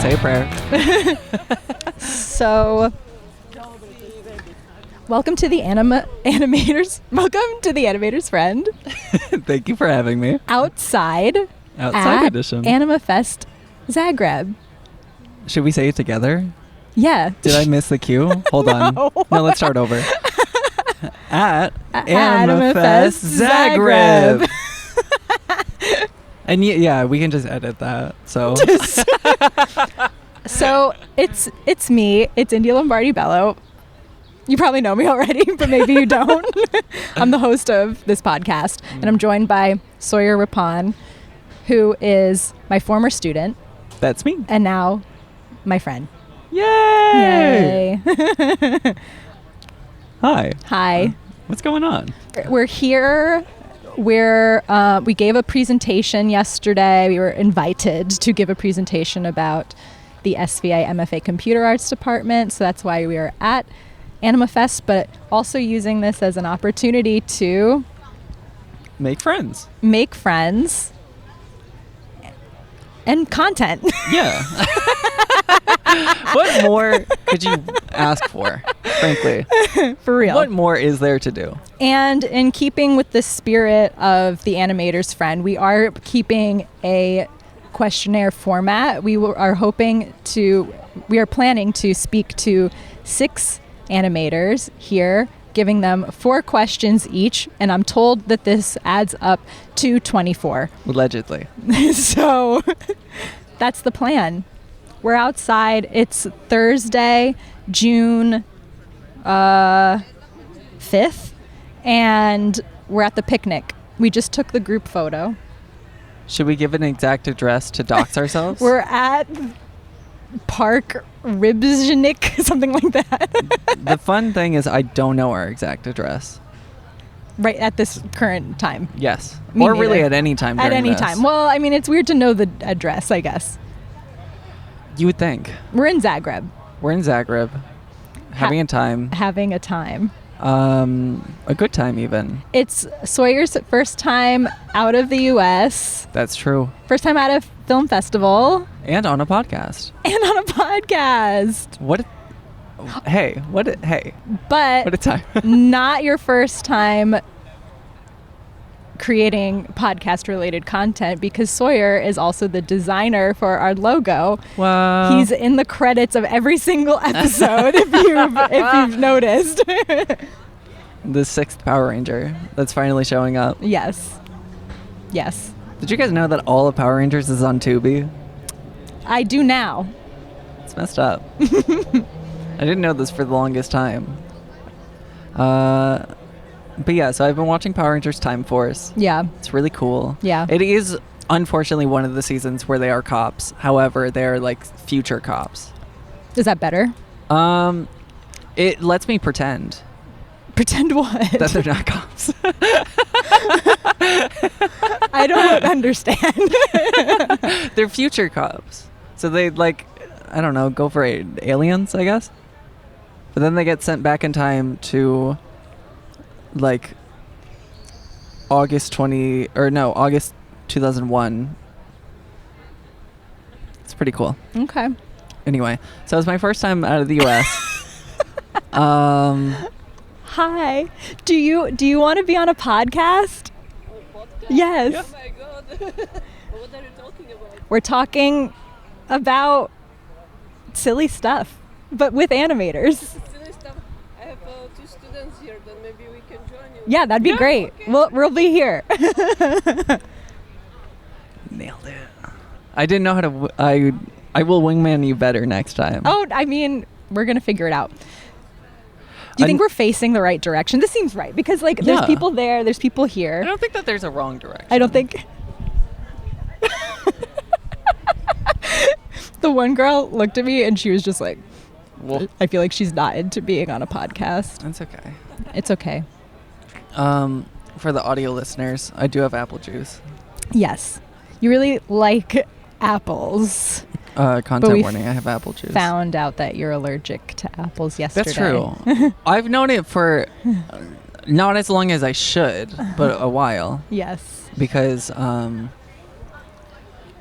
Say a prayer. So, welcome to the Animators. Welcome to the Animators Friend. Thank you for having me. Outside edition. Animafest Zagreb. Should we say it together? Yeah. Did I miss the cue? Hold on. No, let's start over. At Animafest Zagreb. And yeah, we can just edit that. So So it's me. It's India Lombardi-Bello. You probably know me already, but maybe you don't. I'm the host of this podcast, and I'm joined by Sawyer Rippon, who is my former student. That's me. And now my friend. Yay! Hi. Hi. What's going on? We're here. We gave a presentation yesterday. We were invited to give a presentation about the SVA MFA Computer Arts department. So that's why we are at Animafest, but also using this as an opportunity to Make friends and content. Yeah. What more could you ask for, frankly? For real. What more is there to do? And in keeping with the spirit of the Animators Friend, we are keeping a questionnaire format. We are planning to speak to 6 animators here, giving them 4 questions each, and I'm told that this adds up to 24. Allegedly. So that's the plan. We're outside. It's Thursday, June 5th, and we're at the picnic. We just took the group photo. Should we give an exact address to dox ourselves? We're at Park Ribzhnik, something like that. The fun thing is I don't know our exact address. Right at this current time. Yes. Me or neither. Really at any time during At any this. time. Well, I mean, it's weird to know the address, I guess. You would think. We're in Zagreb. We're in Zagreb. Having a time. Having a time. A good time even. It's Sawyer's first time out of the U.S. That's true. First time at a film festival. And on a podcast. Hey. But what a time. Not your first time creating podcast-related content, because Sawyer is also the designer for our logo. Wow. He's in the credits of every single episode, if you've noticed. The 6th Power Ranger that's finally showing up. Yes. Did you guys know that all of Power Rangers is on Tubi? I do now. It's messed up. I didn't know this for the longest time. But yeah, so I've been watching Power Rangers Time Force. Yeah. It's really cool. Yeah. It is, unfortunately, one of the seasons where they are cops. However, they're like future cops. Is that better? It lets me pretend. Pretend what? That they're not cops. I don't understand. They're future cops. So they I don't know, go for aliens, I guess. But then they get sent back in time to August 2001. It's pretty cool. Okay. Anyway, so it's my first time out of the US. Hi. Do you want to be on a podcast? Yes. Oh my god. What are you talking about? We're talking about silly stuff, but with animators. Silly stuff. I have 2 students here, then maybe we can join you. Yeah, that'd be great. Okay. We'll be here. Nailed it. I didn't know how to... I will wingman you better next time. Oh, I mean, we're going to figure it out. Do you think we're facing the right direction? This seems right, because there's people there, there's people here. I don't think that there's a wrong direction. I don't think... The one girl looked at me and she was just like, Well, I feel like she's not into being on a podcast. that's okay. It's okay. For the audio listeners, I do have apple juice. Yes. You really like apples. Content warning, I have apple juice. Found out that you're allergic to apples yesterday. That's true. I've known it for not as long as I should, but a while. Yes. Because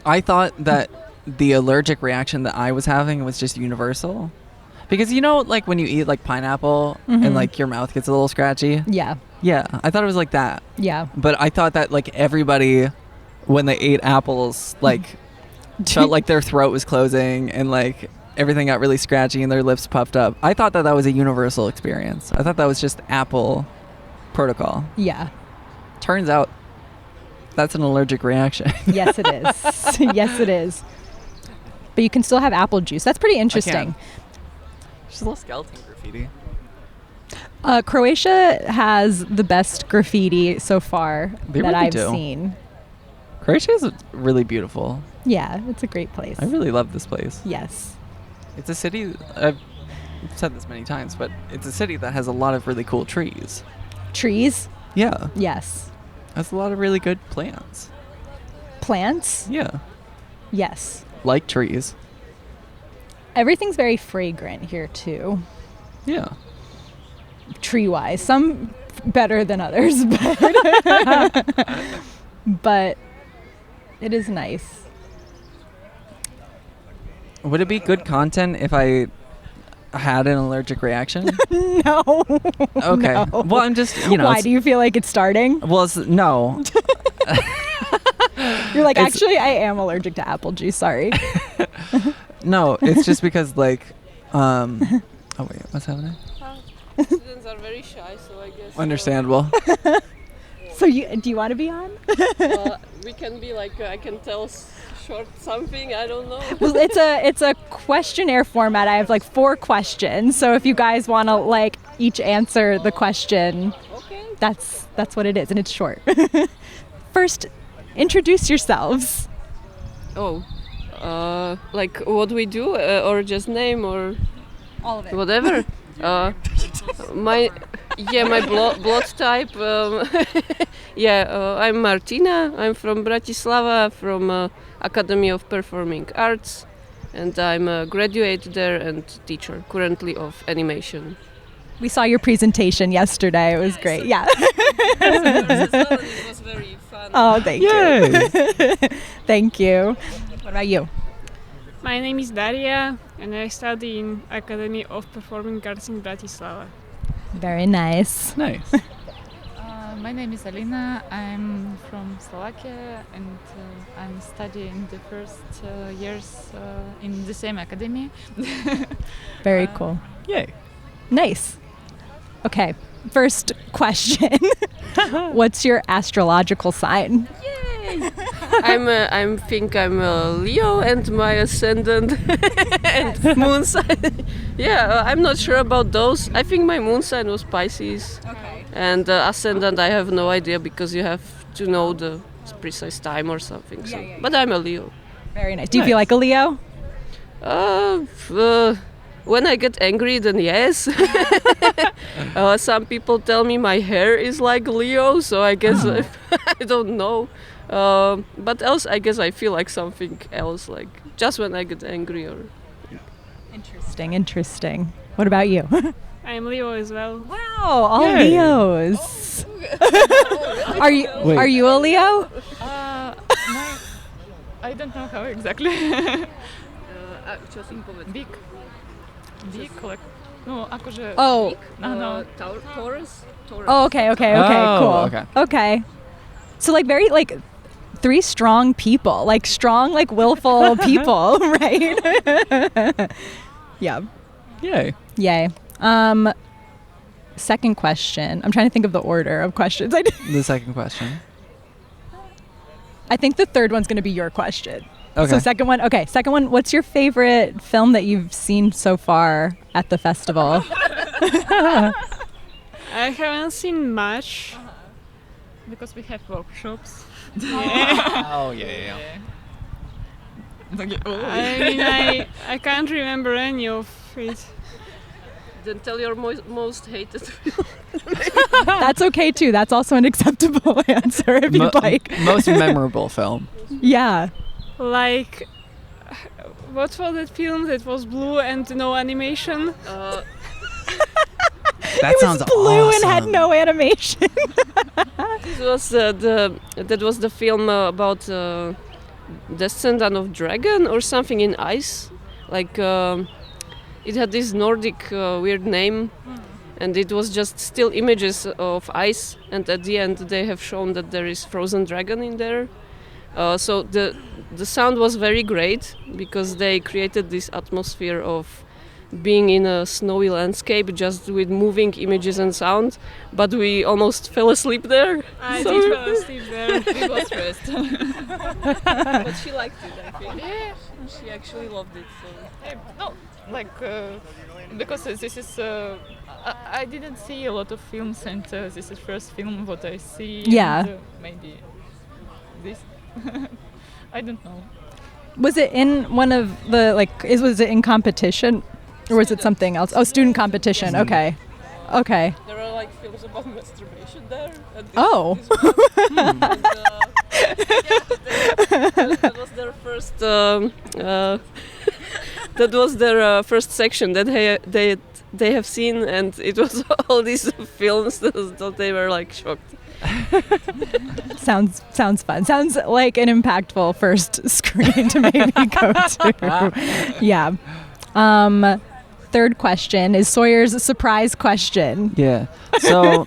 I thought that the allergic reaction that I was having was just universal. Because like when you eat like pineapple and like your mouth gets a little scratchy? Yeah. Yeah, I thought it was like that. Yeah. But I thought that like everybody, when they ate apples, like felt like their throat was closing and like everything got really scratchy and their lips puffed up. I thought that was a universal experience. I thought that was just apple protocol. Yeah. Turns out that's an allergic reaction. Yes, it is. Yes, it is. But you can still have apple juice. That's pretty interesting. Just a little skeleton graffiti. Croatia has the best graffiti so far They that really I've do. seen. Croatia is really beautiful. Yeah, it's a great place. I really love this place. Yes. It's a city, I've said this many times, but it's a city that has a lot of really cool trees. Trees? Yeah. Yes. Has a lot of really good plants. Plants? Yeah. Yes. Like trees. Everything's very fragrant here too, Yeah. tree-wise. Some better than others, but it is nice. Would it be good content if I had an allergic reaction? No. Okay. No. Well, I'm just, Why do you feel like it's starting? Well, no. You're like, It's- actually, I am allergic to apple juice. Sorry. No, it's just because like, oh wait, what's happening? Students are very shy, so I guess. Understandable. So do you want to be on? We can be like, I can tell short something. I don't know. Well, it's a questionnaire format. I have like 4 questions. So if you guys want to like each answer the question, Okay. that's what it is, and it's short. First, introduce yourselves. Oh, like what we do, or just name, or All of it. whatever. My blood type. I'm Martina. I'm from Bratislava, from Academy of Performing Arts, and I'm a graduate there and teacher currently of animation. We saw your presentation yesterday. It was great. Yeah. It was very fun. Oh, thank you. Yay! Thank you. What about you? My name is Daria and I study in Academy of Performing Arts in Bratislava. Very nice. Nice. My name is Alina. I'm from Slovakia and I'm studying the first years in the same academy. Very cool. Yay. Nice. Okay. First question. What's your astrological sign? I think I'm a Leo and my ascendant and moon sign. I'm not sure about those. I think my moon sign was Pisces. Okay. And ascendant, I have no idea because you have to know the precise time or something. So. Yeah. But I'm a Leo. Very nice. Do you feel like a Leo? When I get angry, then yes. Some people tell me my hair is like Leo, so I guess I don't know. But else, I guess I feel like something else, like just when I get angry or. Interesting. What about you? I'm Leo as well. Wow, all Yay. Leos. Are you Wait. are you a Leo? I don't know how exactly. Big. Big, like, no, akože... Oh. No. Taurus? Oh, okay, Oh, cool. okay. Okay. So like very like 3 strong people, like strong, like willful people, right? Yeah. Yay. Yay. Second question. I'm trying to think of the order of questions. The second question. I think the third one's going to be your question. Okay. So second one. Okay. Second one. What's your favorite film that you've seen so far at the festival? I haven't seen much. Because we have workshops. Oh, yeah. I mean, I can't remember any of it. Then tell your most hated film. That's okay too. That's also an acceptable answer if you'd like. Most memorable film. Yeah. Like, what was that film that was blue and no animation? That It sounds was blue and had awesome. no animation. This was that was the film about descendant of dragon or something in ice. Like it had this Nordic weird name, and it was just still images of ice. And at the end, they have shown that there is frozen dragon in there. So the sound was very great because they created this atmosphere of being in a snowy landscape just with moving images and sound, but we almost fell asleep there. I did fall asleep there. It was first. But she liked it, I think. Yeah. She actually loved it. So. No, like because this is I didn't see a lot of films, and this is first film what I see. Yeah. And, maybe this. I don't know. Was it in one of the was it in competition, or was it something else? Oh, student competition. Yes. Okay. Okay. There are like films about masturbation there. And Oh. That was their first. That was their first section that they have seen, and it was all these films that they were like shocked. Sounds fun. Sounds like an impactful first screen to maybe go to. Yeah. Third question is Sawyer's surprise question. Yeah. So,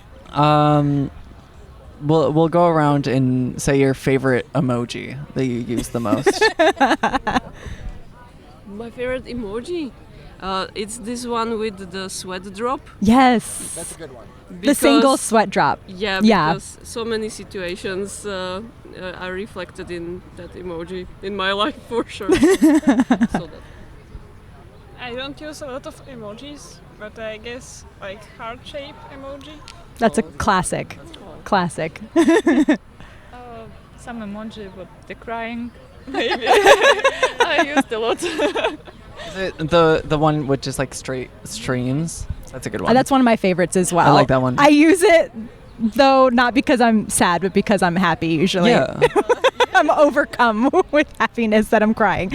we'll go around and say your favorite emoji that you use the most. My favorite emoji? It's this one with the sweat drop. Yes. That's a good one. The single sweat drop. Yeah, Yeah. because so many situations are reflected in that emoji in my life for sure. So that. I don't use a lot of emojis, but I guess like heart shape emoji. That's a classic. Classic. Some emoji, but the crying. Maybe I used a lot. Is it the one with just like straight streams? That's a good one. That's one of my favorites as well. I like that one. I use it though not because I'm sad, but because I'm happy usually. Yeah. I'm overcome with happiness that I'm crying.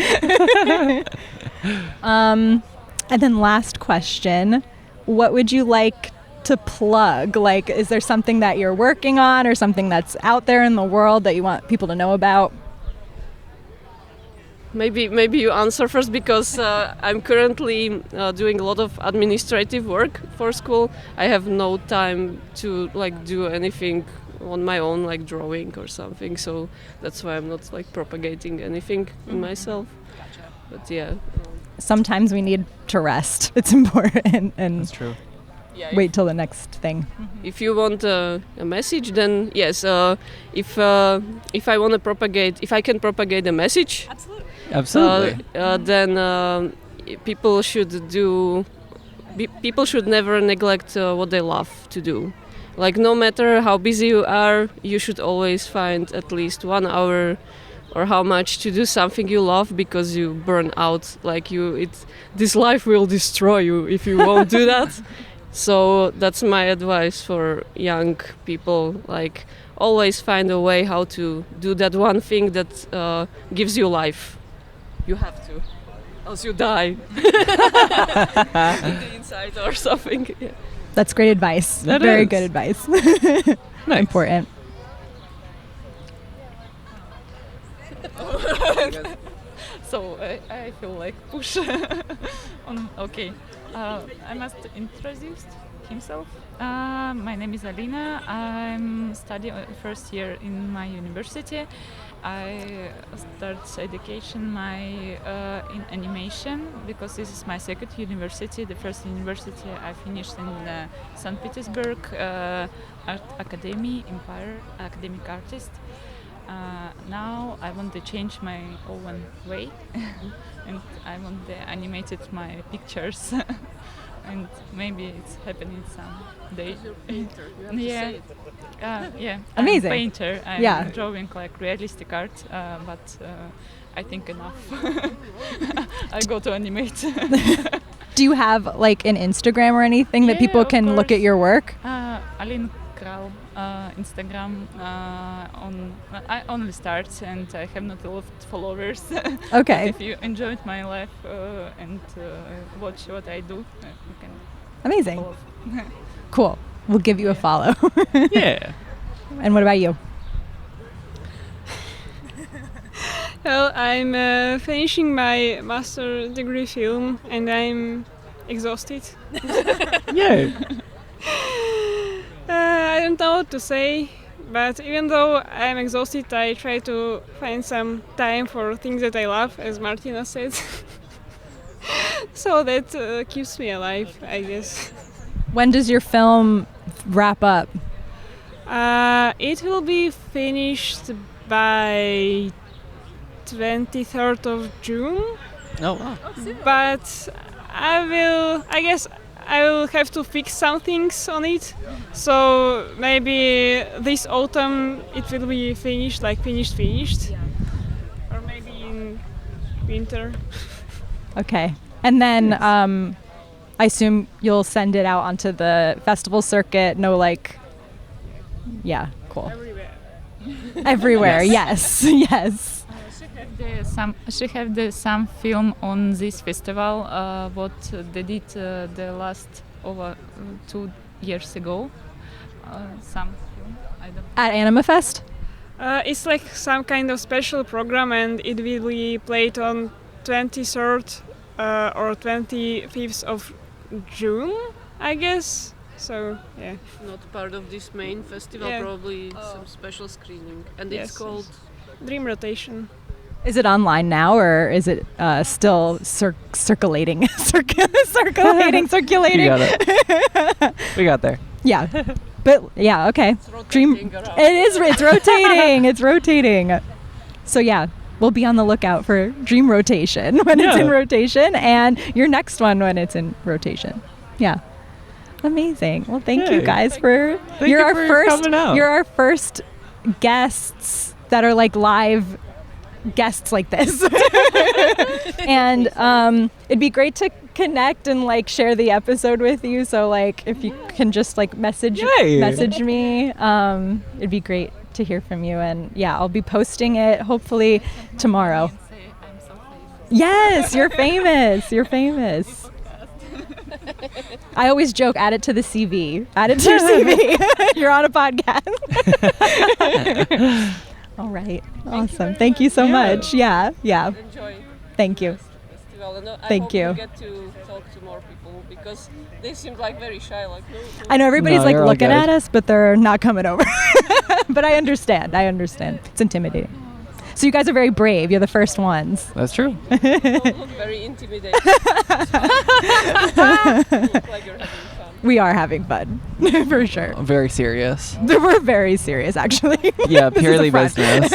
And then last question, what would you like to plug? Like, is there something that you're working on or something that's out there in the world that you want people to know about? Maybe you answer first, because I'm currently doing a lot of administrative work for school. I have no time to like do anything on my own, like drawing or something. So that's why I'm not like propagating anything in myself. Gotcha. But yeah. Sometimes we need to rest. It's important and That's true. Yeah, wait till the next thing. If you want a message, then yes. If I want to propagate, if I can propagate a message. Absolutely. Then people should never neglect what they love to do. Like, no matter how busy you are, you should always find at least 1 hour or how much to do something you love, because you burn out. Like, this life will destroy you if you won't do that. So that's my advice for young people. Like, always find a way how to do that one thing that gives you life. You have to, else you die in the inside or something. Yeah. That's great advice. That Very is. good advice. Nice. Important. So I feel like push on. Okay, I must introduce himself. My name is Alina. I'm studying first year in my university. I start education in animation because this is my second university. The first university I finished in St. Petersburg Art Academy, Empire, academic artist. Now I want to change my own way and I want to animate my pictures and maybe it's happening someday. You're a painter. You have Yeah. to say it. Yeah, Amazing. I'm a painter. I'm Yeah. drawing like realistic art, but I think enough. I go to animate. Do you have like an Instagram or anything that Yeah, people of can look at course. your work? Alin Kral, Instagram. I only start and I have not a lot of followers. Okay. If you enjoyed my life and watch what I do, you can Amazing. follow. Cool. We'll give you a follow. Yeah. And what about you? Well, I'm finishing my master degree film and I'm exhausted. Yay. I don't know what to say, but even though I'm exhausted, I try to find some time for things that I love, as Martina said. So that keeps me alive, I guess. When does your film wrap up? It will be finished by 23rd of June, Oh wow. but I guess I will have to fix some things on it. So maybe this autumn it will be finished, like finished. Or maybe in winter. Okay. And then I assume you'll send it out onto the festival circuit. No, like, yeah, cool. Everywhere, yes, yes. She have some film on this festival. What they did the last over 2 years ago. Some film. I don't. At Animafest? It's like some kind of special program, and it will be played on 23rd or 25th of June, I guess. So yeah. Not part of this main festival, Yeah. probably some special screening. And Yes, it's called... Dream Rotation. Is it online now, or is it still circulating? Circulating. You got it. We got there. Yeah. But yeah, okay. rotating around. It's rotating. It's rotating. So yeah, we'll be on the lookout for Dream Rotation when it's in Yeah. rotation, and your next one when it's in rotation. Yeah. Amazing. Well, thank you Yay. guys for Thank you're you our for first coming out. you're our first guests that are like live guests like this. And it'd be great to connect and like share the episode with you, so like if you can just like message me, it'd be great to hear from you. And yeah, I'll be posting it hopefully tomorrow. Say I'm so famous. Yes, you're famous. You're famous. I always joke, add it to the CV. Add it to your CV. You're on a podcast. All right. Awesome. Thank you so much. Yeah. Enjoy Thank you. festival. And I Thank hope you. you get to talk to more people, because they seem like very shy. Like, no. I know everybody's No, like you're all looking good. at us, but they're not coming over. But I understand. It's intimidating. So you guys are very brave. You're the first ones. That's true. Don't look very intimidating. You look like you're having fun. We are having fun, for sure. Very serious. We're very serious, actually. Yeah, This is purely a front. business.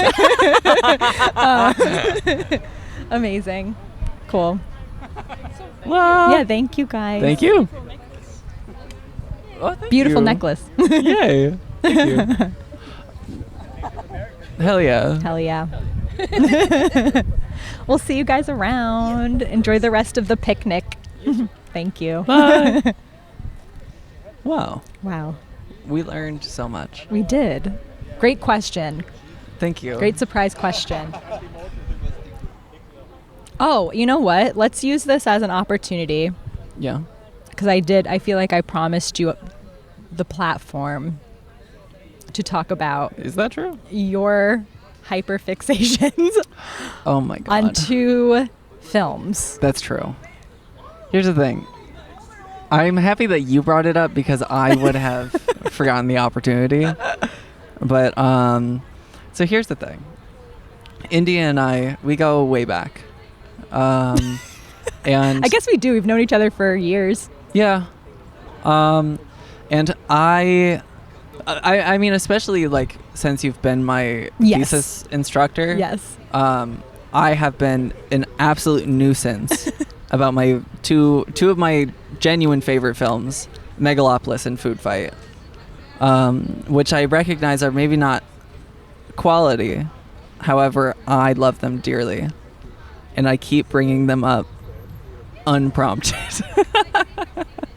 Amazing. Cool. Well, Yeah, thank you guys. thank you. Oh, thank Beautiful you. necklace. Yay. Thank you. Hell yeah. Hell yeah. We'll see you guys around. Enjoy the rest of the picnic. Thank you. Bye. Wow. Wow. We learned so much. We did. Great question. Thank you. Great surprise question. Oh, you know what? Let's use this as an opportunity, Yeah. because I feel like I promised you the platform to talk about Is that true? your hyperfixations Oh my god. on 2 films. That's true. Here's the thing. I'm happy that you brought it up, because I would have forgotten the opportunity. But so here's the thing. India and I, we go way back. And I guess we do. We've known each other for years. yeah. And I mean, especially like since you've been my Yes. thesis instructor. Yes. I have been an absolute nuisance about my two of my genuine favorite films, Megalopolis and Food Fight, which I recognize are maybe not quality. However, I love them dearly, and I keep bringing them up unprompted.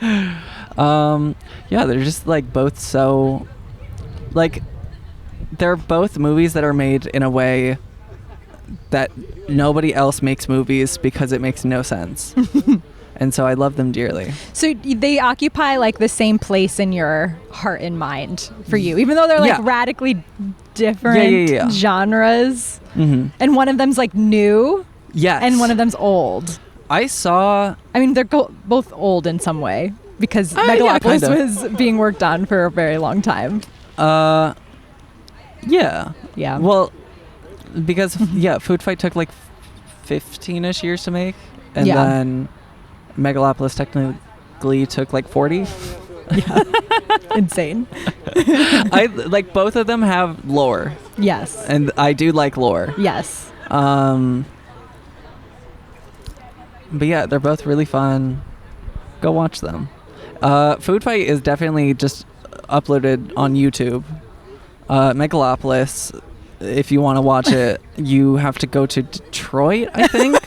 Yeah, they're just like both so, like, they're both movies that are made in a way that nobody else makes movies, because it makes no sense. And so I love them dearly. So they occupy like the same place in your heart and mind for you, even though they're like radically different genres. Mm-hmm. And one of them's like new. Yes. And one of them's old. I mean, they're both old in some way because Megalopolis was being worked on for a very long time. Yeah. Yeah. Well, because, Food Fight took like 15-ish years to make. And then Megalopolis technically took like 40. Yeah. Insane. I like both of them have lore. Yes. And I do like lore. Yes. But yeah, they're both really fun. Go watch them. Food Fight is definitely just uploaded on YouTube. Megalopolis, if you want to watch it, you have to go to Detroit, I think.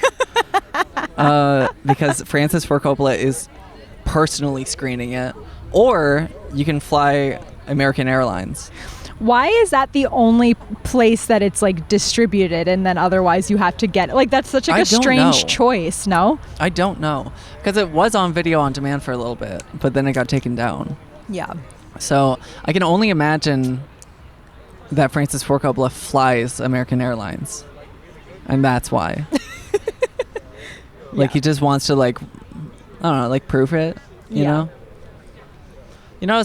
Because Francis Ford Coppola is personally screening it. Or you can fly American Airlines. Why is that the only place that it's like distributed and then otherwise you have to get like that's such like a strange choice, no? I don't know. Because it was on video on demand for a little bit, but then it got taken down. Yeah. So I can only imagine that Francis Ford Coppola flies American Airlines. And that's why. Like he just wants to like, I don't know, like prove it, you know? You know,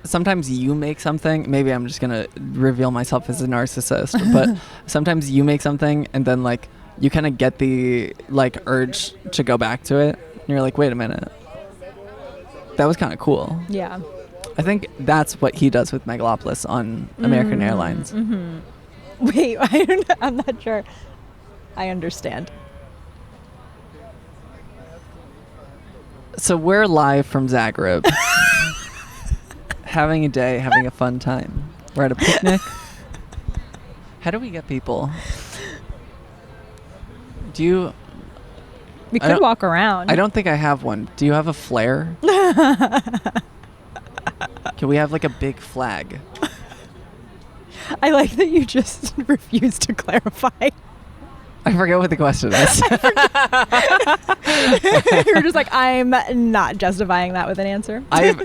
sometimes you make something, maybe I'm just going to reveal myself as a narcissist, but sometimes you make something and then like you kind of get the like urge to go back to it. And you're like, wait a minute. That was kind of cool. Yeah. I think that's what he does with Megalopolis on American Airlines. Mm-hmm. Wait, I'm not sure. I understand. So we're live from Zagreb. Having a day, having a fun time. We're at a picnic. How do we get people? We could walk around. I don't think I have one. Do you have a flare? Can we have like a big flag? I like that you just refuse to clarify. I forget what the question is. You're just like, I'm not justifying that with an answer. I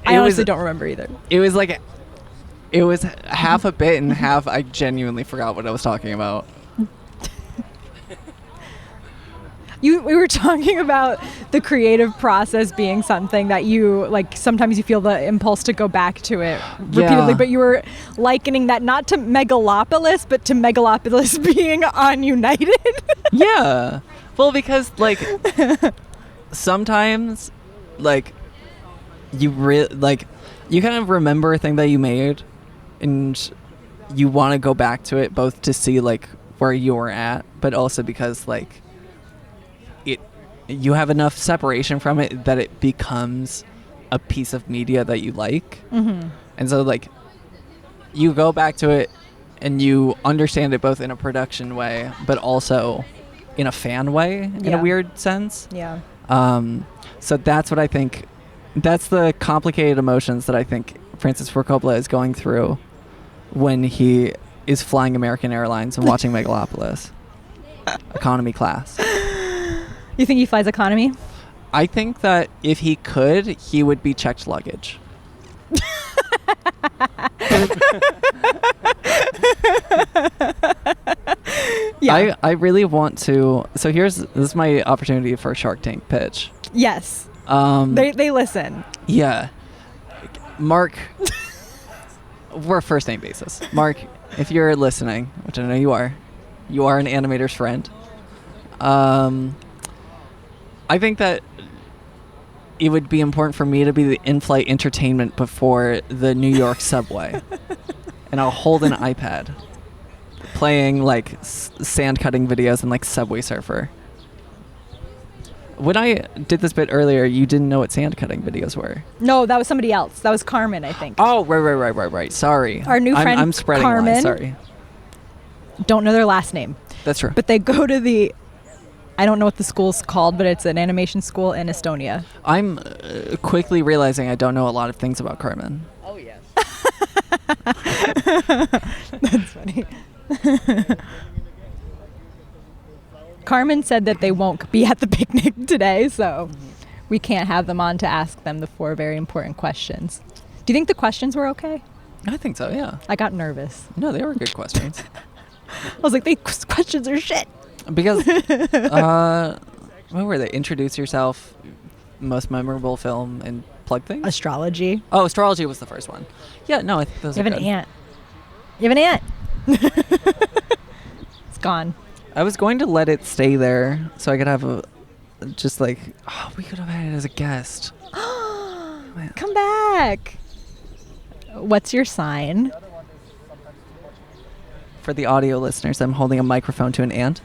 honestly don't remember either. It was half a bit and half I genuinely forgot what I was talking about. We were talking about the creative process being something that you like. Sometimes you feel the impulse to go back to it repeatedly, but you were likening that not to Megalopolis, but to Megalopolis being on United. Yeah. Well, because like sometimes like you you kind of remember a thing that you made and you want to go back to it both to see like where you were at, but also because like you have enough separation from it that it becomes a piece of media that you like. Mm-hmm. And so like you go back to it and you understand it both in a production way but also in a fan way in a weird sense. Yeah. So that's what I think, that's the complicated emotions that I think Francis Ford Coppola is going through when he is flying American Airlines and watching Megalopolis. Economy class. You think he flies economy? I think that if he could, he would be checked luggage. Yeah. I really want to. So this is my opportunity for a Shark Tank pitch. Yes. They listen. Yeah. Mark, we're first name basis. Mark, if you're listening, which I know you are an animator's friend. I think that it would be important for me to be the in-flight entertainment before the New York subway. And I'll hold an iPad playing like sand cutting videos and like Subway Surfer. When I did this bit earlier, you didn't know what sand cutting videos were. No, that was somebody else. That was Carmen, I think. Oh, right. Sorry. Our new friend I'm spreading Carmen. lies, sorry. Don't know their last name. That's true. But they go to I don't know what the school's called, but it's an animation school in Estonia. I'm quickly realizing I don't know a lot of things about Carmen. Oh, yes. That's funny. Carmen said that they won't be at the picnic today, so we can't have them on to ask them the 4 very important questions. Do you think the questions were okay? I think so, yeah. I got nervous. No, they were good questions. I was like, these questions are shit. Because, what were they? Introduce yourself, most memorable film, and plug things? Astrology. Oh, astrology was the first one. Yeah, no, I think those You are have good. an aunt. You have an aunt. It's gone. I was going to let it stay there so I could have we could have had it as a guest. Come back. What's your sign? For the audio listeners, I'm holding a microphone to an ant.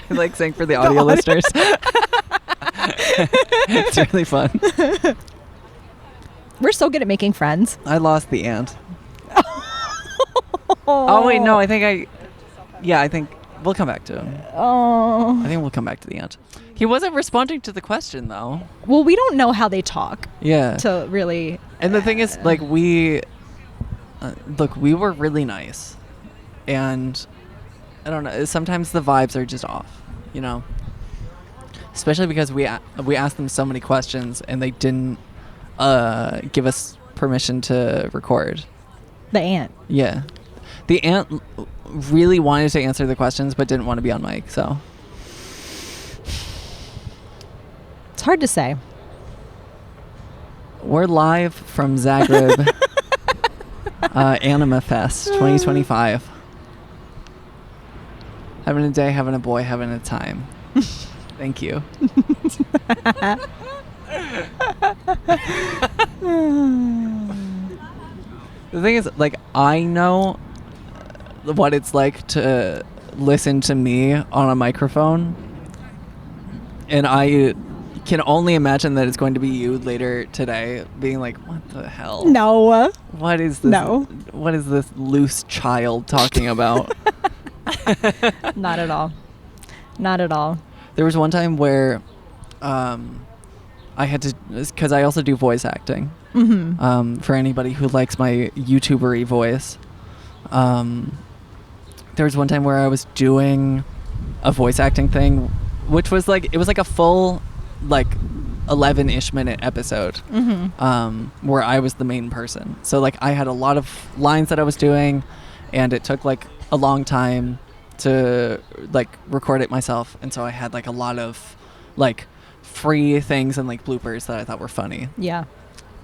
I like saying for the audio listeners. It's really fun. We're so good at making friends. I lost the ant. Oh, wait, no, I think we'll come back to him. Oh. I think we'll come back to the ant. He wasn't responding to the question, though. Well, we don't know how they talk Yeah. to really... And the thing is, like, we were really nice. And, I don't know, sometimes the vibes are just off, you know? Especially because we asked them so many questions and they didn't give us permission to record. The ant. Yeah. The ant really wanted to answer the questions but didn't want to be on mic, so. It's hard to say. We're live from Zagreb, Animafest 2025. Having a day, having a boy, having a time. Thank you. The thing is, like, I know what it's like to listen to me on a microphone, and I can only imagine that it's going to be you later today being like, what the hell? No. What is this? No. What is this loose child talking about? Not at all. Not at all. There was one time where I had to, because I also do voice acting. Mm-hmm. For anybody who likes my YouTuber-y voice. There was one time where I was doing a voice acting thing, which was like, it was like a full, like, 11-ish minute episode, where I was the main person. So, like, I had a lot of lines that I was doing, and it took, like, a long time to, like, record it myself. And so I had, like, a lot of, like, free things and, like, bloopers that I thought were funny. Yeah.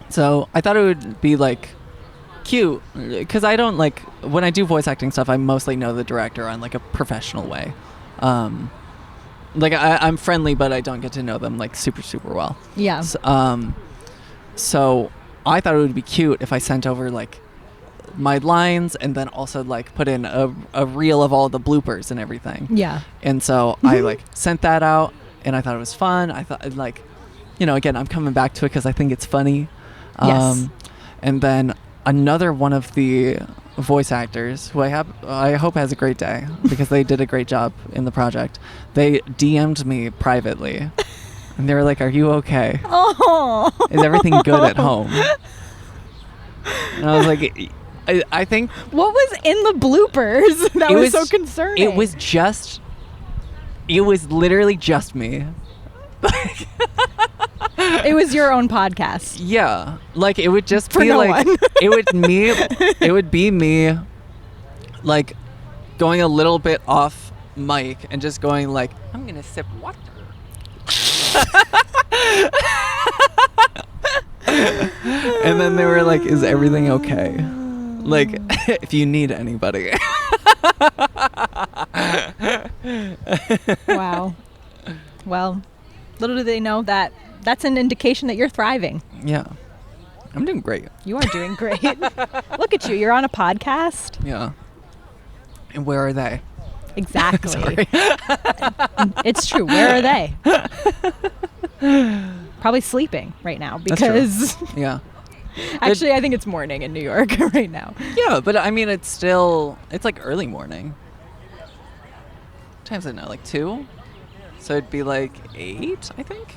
So I thought it would be, like, cute, because I don't, like, when I do voice acting stuff, I mostly know the director on, like, a professional way. Like, I'm friendly, but I don't get to know them, like, super, super well. Yeah. So I thought it would be cute if I sent over, like, my lines and then also, like, put in a reel of all the bloopers and everything. Yeah. And so I, like, sent that out, and I thought it was fun. I thought, like, you know, again, I'm coming back to it because I think it's funny. Yes. And then another one of the voice actors, who I hope has a great day because they did a great job in the project, they DM'd me privately. And they were like, "Are you okay? Oh. Is everything good at home?" And I was like, I think... What was in the bloopers? That was so concerning. It was literally just me. It was your own podcast. Yeah, like, it would just For be no like one. it would be me, like, going a little bit off mic and just going like, "I'm gonna sip water." And then they were like, "Is everything okay? Like, if you need anybody." Wow. Well, little do they know that that's an indication that you're thriving. Yeah, I'm doing great. You are doing great. Look at you. You're on a podcast. Yeah. And where are they? Exactly. Sorry. It's true. Where are they? Probably sleeping right now That's true. because Yeah. actually I think it's morning in New York right now. Yeah, but I mean, it's like early morning. What time is it now? Like 2? So it'd be like 8, I think?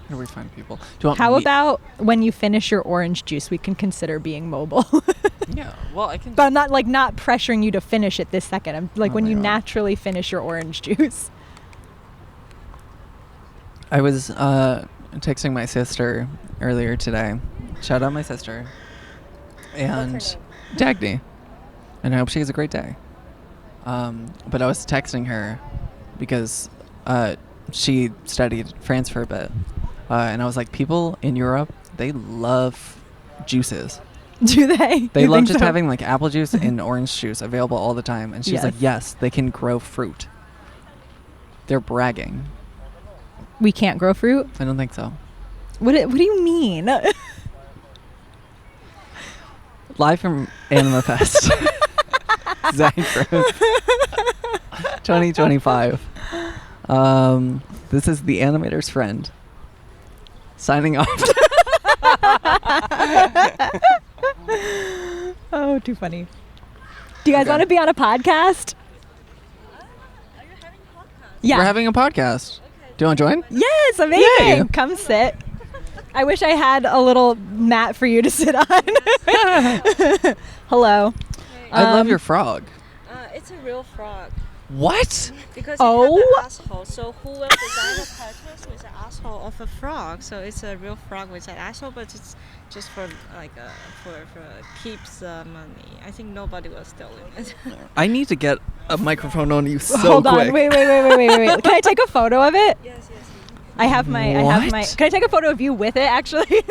Where do we find people? Do you want How me- about when you finish your orange juice, we can consider being mobile? Yeah. Well, I can. But I'm not not pressuring you to finish it this second. I'm like Oh when my you God. naturally finish your orange juice. I was texting my sister earlier today. Shout out my sister. And Dagny. And I hope she has a great day. But I was texting her because she studied France for a bit. And I was like, people in Europe, they love juices. Do they? They You love think just so? having like apple juice and orange juice available all the time. And she's Yes. like, yes, they can grow fruit. They're bragging. We can't grow fruit? I don't think so. What do you mean? Live from Animafest Zagreb 2025. This is the Animator's friend signing off. Oh, too funny. Do you guys Okay. want to be on a podcast? Yeah. We're having a podcast. Do you want to join? Yes, amazing. Yay. Come sit. I wish I had a little mat for you to sit on. Hello. I love your frog. It's a real frog What? because Oh. it has an asshole. So who will design a cartoon with an asshole of a frog? So it's a real frog with an asshole, but it's just for for keeps money. I think nobody will steal it. I need to get a microphone on you so Hold quick. on. Wait. Can I take a photo of it? yes. I have my. What? Can I take a photo of you with it? Actually.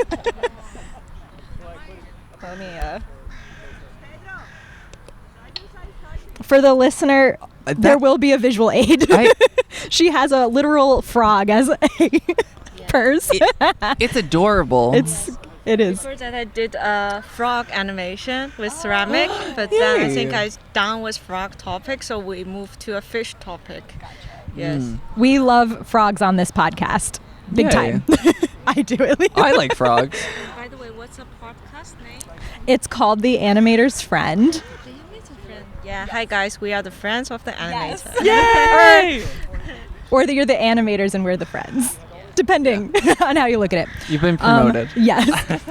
Let me. For the listener, there will be a visual aid. She has a literal frog as a purse. It's adorable. It is. Before that, I did a frog animation with ceramic, but then I think I done with frog topic, so we moved to a fish topic. Yes. We love frogs on this podcast. Big Yay. time. I do at least. I like frogs. By the way, what's a podcast name? It's called The Animator's Friend. Yeah. Hi guys, we are the friends of the animator. Yay! Or that you're the animators and we're the friends, depending on how you look at it. You've been promoted. Yes.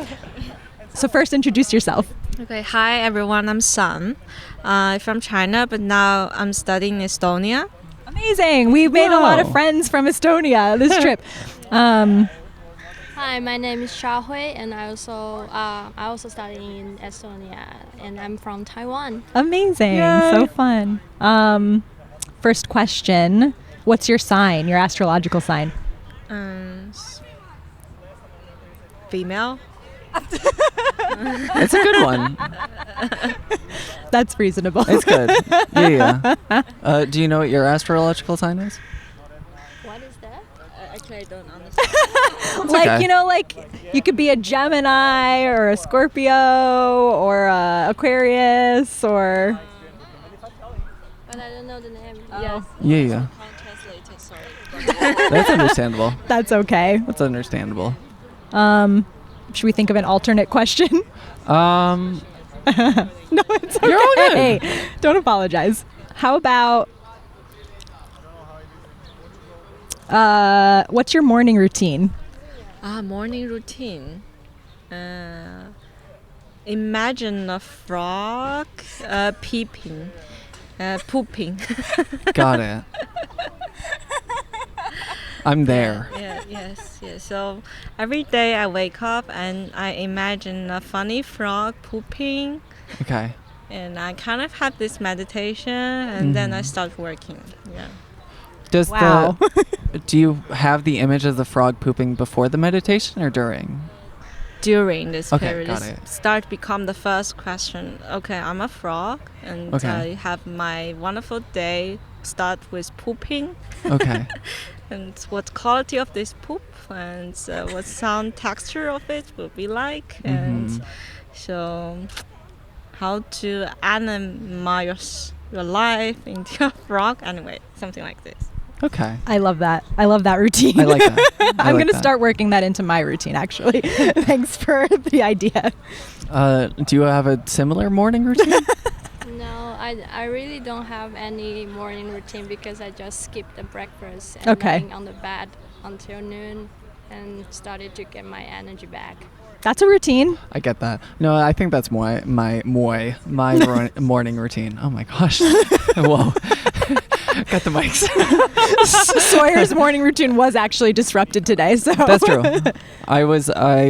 So first, introduce yourself. Okay, hi everyone, I'm Sun. I'm from China, but now I'm studying in Estonia. Amazing. We've made a lot of Wow. friends from Estonia this trip. Hi, my name is Xiaohui, and I also study in Estonia, and I'm from Taiwan. Amazing. Yay. So fun. First question. What's your sign, your astrological sign? Female. It's a good one. That's reasonable. It's good. Yeah. Do you know what your astrological sign is? What is that? Actually, I don't understand. Like, okay. like you could be a Gemini or a Scorpio or a Aquarius or... But I don't know the name. Yes. Yeah. Can't translate it, sorry. That's understandable. That's okay. That's understandable. Should we think of an alternate question? Um, No, it's okay. You're all good. Don't apologize. How about what's your morning routine? Morning routine. Imagine a frog pooping. got it. I'm there. Yes. So every day I wake up and I imagine a funny frog pooping, Okay. and I kind of have this meditation, and then I start working. Yeah. Does Wow. do you have the image of the frog pooping before the meditation or during? During this Okay, period, got this it. start become the first question. Okay, I'm a frog, and Okay. I have my wonderful day. Start with pooping, Okay. and what quality of this poop, and what sound texture of it will be like, and so how to animate your life into a frog. Anyway, something like this. Okay. I love that. I love that routine. I like that. I I'm like going to that. start working that into my routine, actually. Thanks for the idea. Do you have a similar morning routine? No, I really don't have any morning routine because I just skip the breakfast and Okay. lying on the bed until noon and started to get my energy back. That's a routine. I get that. No, I think that's my morning routine. Oh my gosh. Whoa. Got the mics. Sawyer's morning routine was actually disrupted today. So That's true. I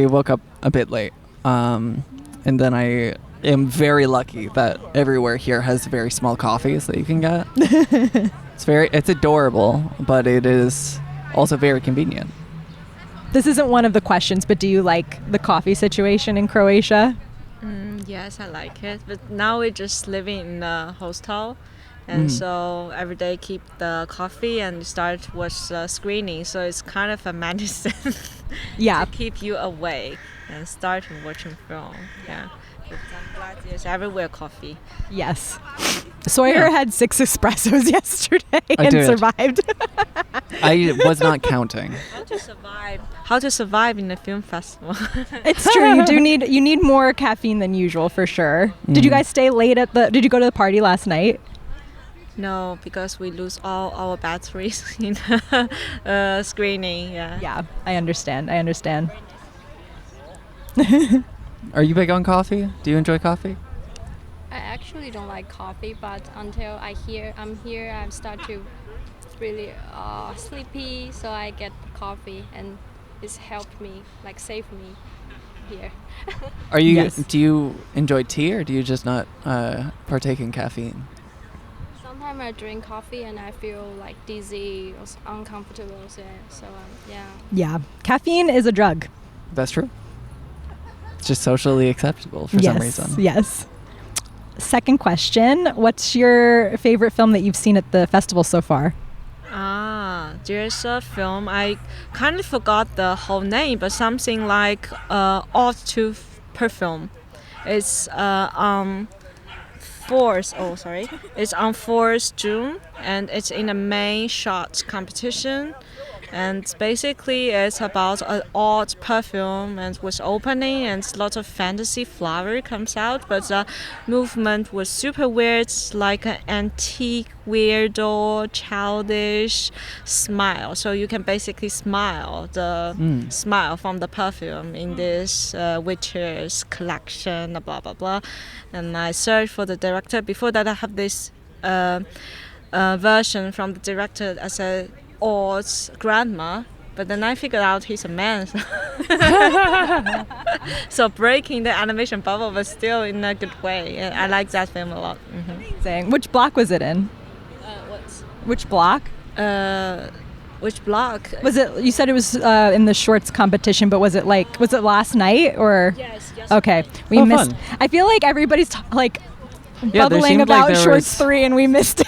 woke up a bit late. And then I am very lucky that everywhere here has very small coffees that you can get. It's adorable, but it is also very convenient. This isn't one of the questions, but do you like the coffee situation in Croatia? Yes, I like it. But now we're just living in a hostel. And so every day keep the coffee and start watch the screening. So it's kind of a medicine Yeah. to keep you awake and start watching film. Yeah. But I'm glad there's everywhere coffee. Yes. Sawyer had 6 espressos yesterday and did. survived. I was not counting. How to survive in a film festival. It's true. You need more caffeine than usual for sure. Did you guys stay late did you go to the party last night? No, because we lose all our batteries in the screening. Yeah. Yeah, I understand. Are you big on coffee? Do you enjoy coffee? I actually don't like coffee, but until I'm here, I start to really sleepy, so I get coffee, and it's helped me, like save me here. Yes. Do you enjoy tea, or do you just not partake in caffeine? Sometimes I drink coffee and I feel like dizzy or uncomfortable, so yeah. Yeah. Caffeine is a drug. That's true. It's just socially acceptable for some reason. Yes. Second question. What's your favorite film that you've seen at the festival so far? There's a film, I kind of forgot the whole name, but something like Ode to Perfume. It's on 4th June, and it's in a main shot competition. And basically it's about an odd perfume and was opening, and a lot of fantasy flower comes out, but the movement was super weird, like an antique, weirdo, childish smile. So you can basically smile from the perfume in this witch's collection, blah blah blah. And I searched for the director. Before that I have this version from the director as a Odd's grandma, but then I figured out he's a man. So breaking the animation bubble, but still in a good way. I like that film a lot. Amazing. Which block was it in? Which block? Which block? Was it? You said it was in the shorts competition, but was it last night or? Yes. Okay, we missed. Fun. I feel like everybody's Yeah, there bubbling seemed like about there shorts was- 3, and we missed it.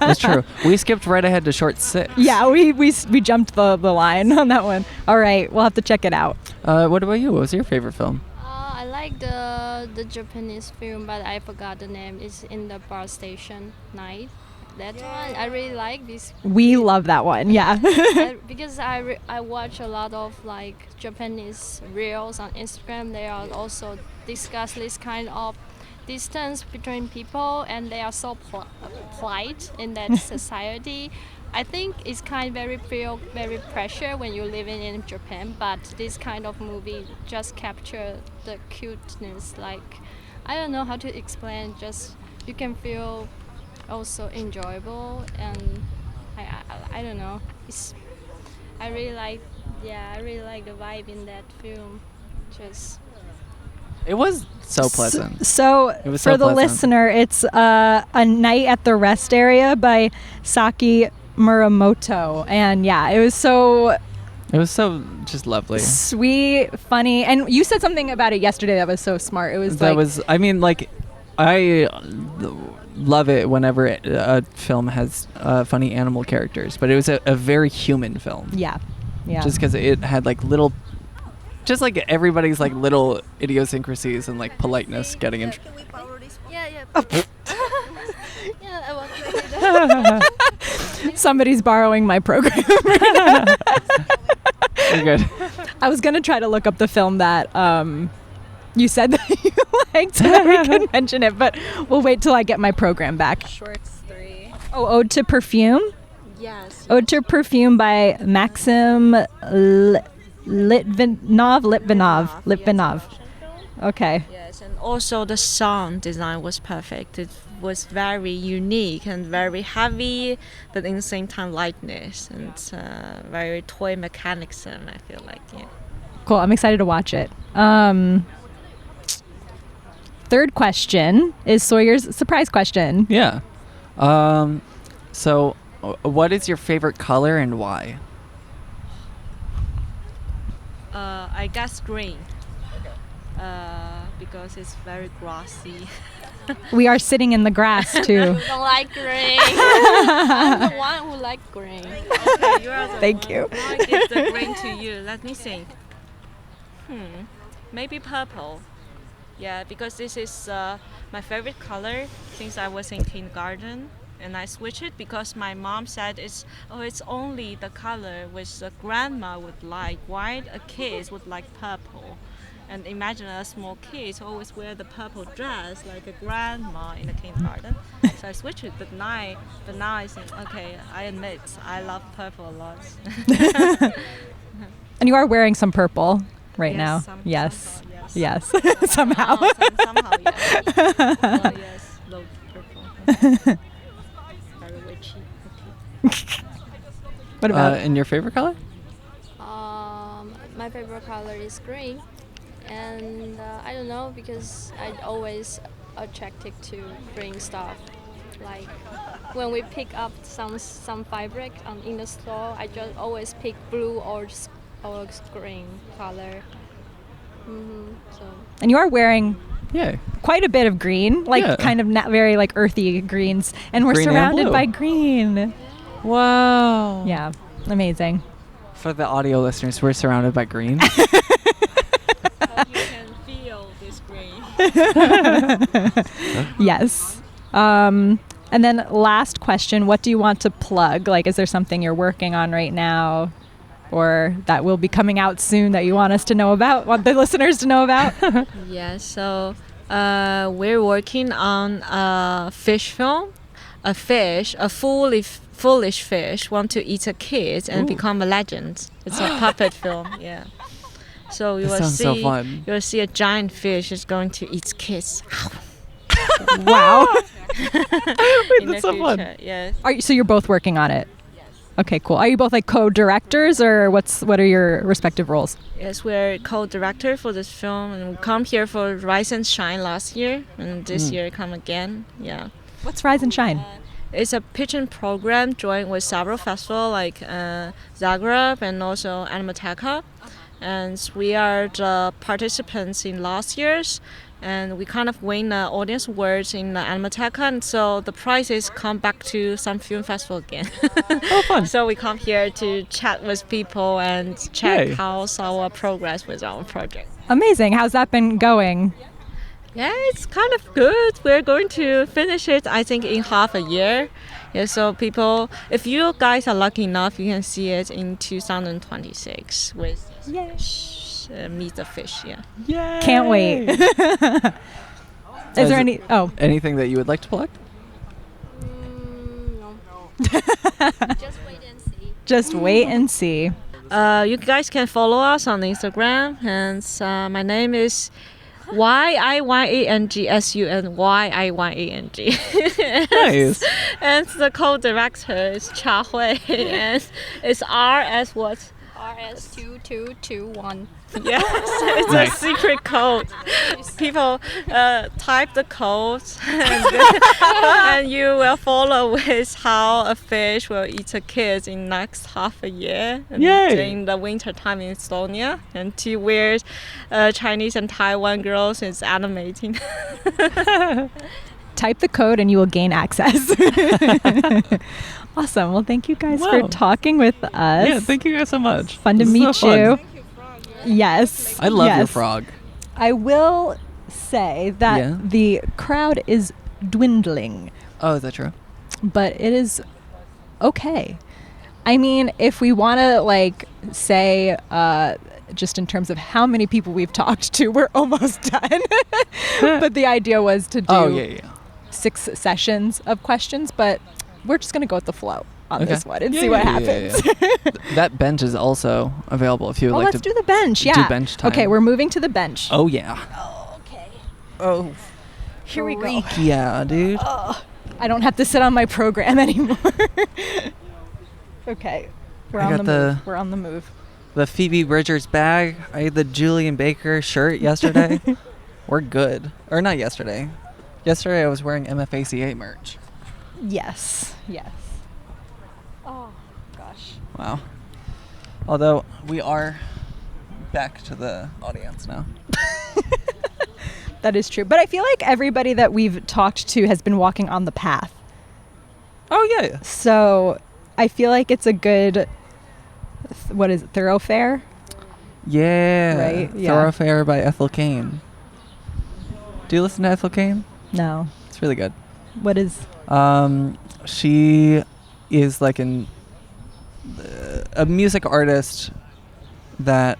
That's true. We skipped right ahead to short 6. Yeah, we jumped the line on that one. All right, we'll have to check it out. What about you? What was your favorite film? I like the Japanese film, but I forgot the name. It's in the bar station night. That one I really like this. We love that one. Yeah. Because I watch a lot of like Japanese reels on Instagram. They are also discuss this kind of distance between people, and they are so polite in that society. I think it's feel very pressure when you're living in Japan, but this kind of movie just capture the cuteness. Like, I don't know how to explain, just you can feel also enjoyable, and I don't know. I really like the vibe in that film. It was so pleasant. So It was for so the pleasant. listener, it's A Night at the Rest Area by Saki Muramoto, and yeah, it was so just lovely. sweet, funny, and you said something about it yesterday that was so smart. It was I love it whenever a film has funny animal characters, but it was a very human film. yeah. Just because it had like little, just like everybody's like little idiosyncrasies and like politeness getting in. Yeah. Yeah, I want to say that. Somebody's borrowing my program. You're good. I was gonna try to look up the film that you said that you liked, so that we could mention it, but we'll wait till I get my program back. Shorts 3. Oh, Ode to Perfume. Yes. Ode to Perfume by Maxim Litvinov. Okay. Yes, and also the sound design was perfect. It was very unique and very heavy, but in the same time lightness and very toy mechanism, I feel like. Yeah. Cool. I'm excited to watch it. Third question is Sawyer's surprise question. Yeah. So, what is your favorite color and why? I guess green. Because it's very grassy. We are sitting in the grass too. I don't like green. I'm the one who like green. Okay, you are the Thank one. you. Now I give the green to you. Let me think. Maybe purple. Yeah, because this is my favorite color since I was in kindergarten. And I switched it because my mom said it's only the color which the grandma would like. Why a kid would like purple? And imagine a small kid always wear the purple dress like a grandma in the kindergarten. So I switched it, but now I think, okay, I admit I love purple a lot. And you are wearing some purple right Yes, now. somehow, Yes. yes. Somehow. Somehow, yes. Yes, low purple. Very witchy. Okay. What about And your favorite color? My favorite color is green, and I don't know because I always attracted to green stuff. Like when we pick up some fabric in the store, I just always pick blue or green color. So. And you are wearing Yeah. quite a bit of green, like Yeah. kind of very like earthy greens, and we're Green and surrounded blue. by green. Wow. Yeah, amazing. For the audio listeners, we're surrounded by green. So you can feel this green. Yes. And then last question, what do you want to plug? Like, is there something you're working on right now or that will be coming out soon that you want us to know about, want the listeners to know about? Yeah, so we're working on a fish film. A foolish fish want to eat a kid and become a legend. It's a puppet film, yeah. So you That will sounds so see fun. you will see a giant fish is going to eat kids. Wow. In the so fun. future, yes. So you're both working on it? Okay, cool. Are you both like co-directors or what are your respective roles? Yes, we're co-director for this film, and we come here for Rise and Shine last year, and this year come again. Yeah, What's Rise and Shine? it's a pitching program joined with several festivals like Zagreb and also Animator, and we are the participants in last year's. And we kind of win the audience awards in the Animator, and so the prizes come back to some film festival again. Oh, fun. So we come here to chat with people and check Yay. how's our progress with our project. Amazing. How's that been going? Yeah, it's kind of good. We're going to finish it, I think, in half a year. Yeah, so people, if you guys are lucky enough, you can see it in 2026 with Meet the Fish. Yeah. Yay. Can't wait. Is there any? Oh, Anything that you would like to plug? No. Just wait and see. just wait and see. You guys can follow us on Instagram, and my name is YIYANGSUNYIYANG. Nice. And the co-director is Cha Hui, and it's R as what? RS2221. Yes, it's Nice. a secret code. People type the code, and you will follow with how a fish will eat a kid in next half a year. And Yay. in the winter time in Estonia, and 2 weird Chinese and Taiwan girls is animating. Type the code and you will gain access. Awesome. Well, thank you guys for Wow. talking with us. Yeah, thank you guys so much. Fun to This is meet so fun. you. Yes. I love your yes. frog. I will say that Yeah. the crowd is dwindling, Oh, is that true? but it is okay. I mean, if we want to like say just in terms of how many people we've talked to, we're almost done. But the idea was to do Oh, yeah. 6 sessions of questions, but we're just going to go with the flow. on this one and see what happens. That bench is also available if you would Oh, like let's to do the bench. Yeah. do bench time. Okay, we're moving to the bench. Oh yeah. Okay. Oh, Here we go. freak yeah, dude. I don't have to sit on my program anymore. Okay. We're I on got the the- move. We're on the move. The Phoebe Bridgers bag. I had the Julian Baker shirt yesterday. We're good. Or not yesterday. Yesterday I was wearing MFACA merch. Yes. Yes. Oh, gosh. Wow. Although we are back to the audience now. That is true. But I feel like everybody that we've talked to has been walking on the path. Oh yeah. So I feel like it's a good, what is it, thoroughfare? Yeah. Right, yeah. Thoroughfare by Ethel Cain. Do you listen to Ethel Cain? No. It's really good. What is? She is like a music artist that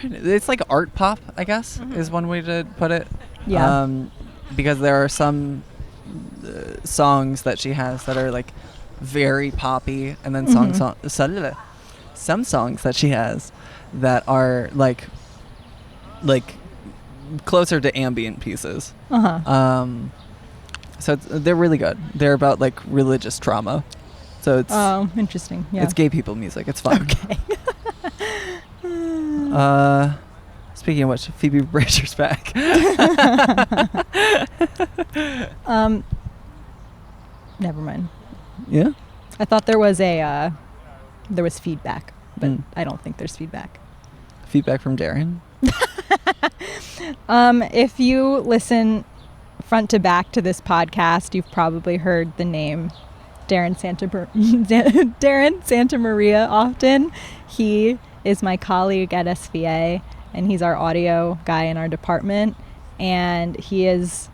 it's like art pop, I guess, is one way to put it. Yeah. Because there are some songs that she has that are like very poppy, and then some songs that she has that are like closer to ambient pieces. So they're really good. They're about like religious trauma. So it's Interesting. Yeah. it's gay people music. It's fun. Okay. Speaking of which, Phoebe Bridgers back. Never mind. Yeah. I thought there was feedback, but Mm. I don't think there's feedback. Feedback from Darren. If you listen front to back to this podcast, you've probably heard the name Darren Santa Maria often. He is my colleague at SVA, and he's our audio guy in our department, and he is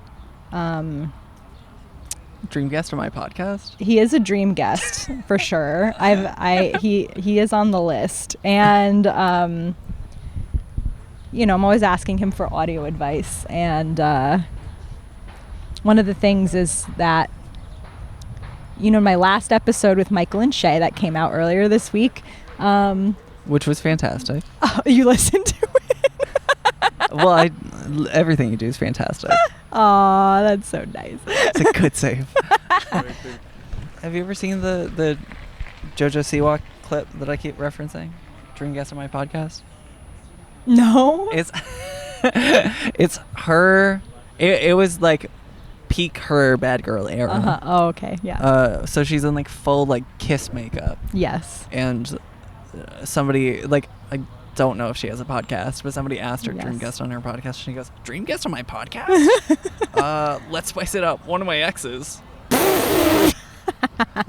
Dream guest on my podcast. he is a dream guest for sure. He is on the list, and I'm always asking him for audio advice, and one of the things is that my last episode with Michael and Shay that came out earlier this week, Which was fantastic. you listened to it. Well, everything you do is fantastic. Aw, that's so nice. It's a good save. Have you ever seen the JoJo Siwa clip that I keep referencing? Dream guest on my podcast? No. It's it's her. It was like peak her bad girl era. Oh, okay. Yeah. So she's in like full like Kiss makeup, Yes. and somebody like I don't know if she has a podcast, but somebody asked her dream Yes. guest on her podcast. And she goes, "Dream guest on my podcast? Let's spice it up. One of my exes." And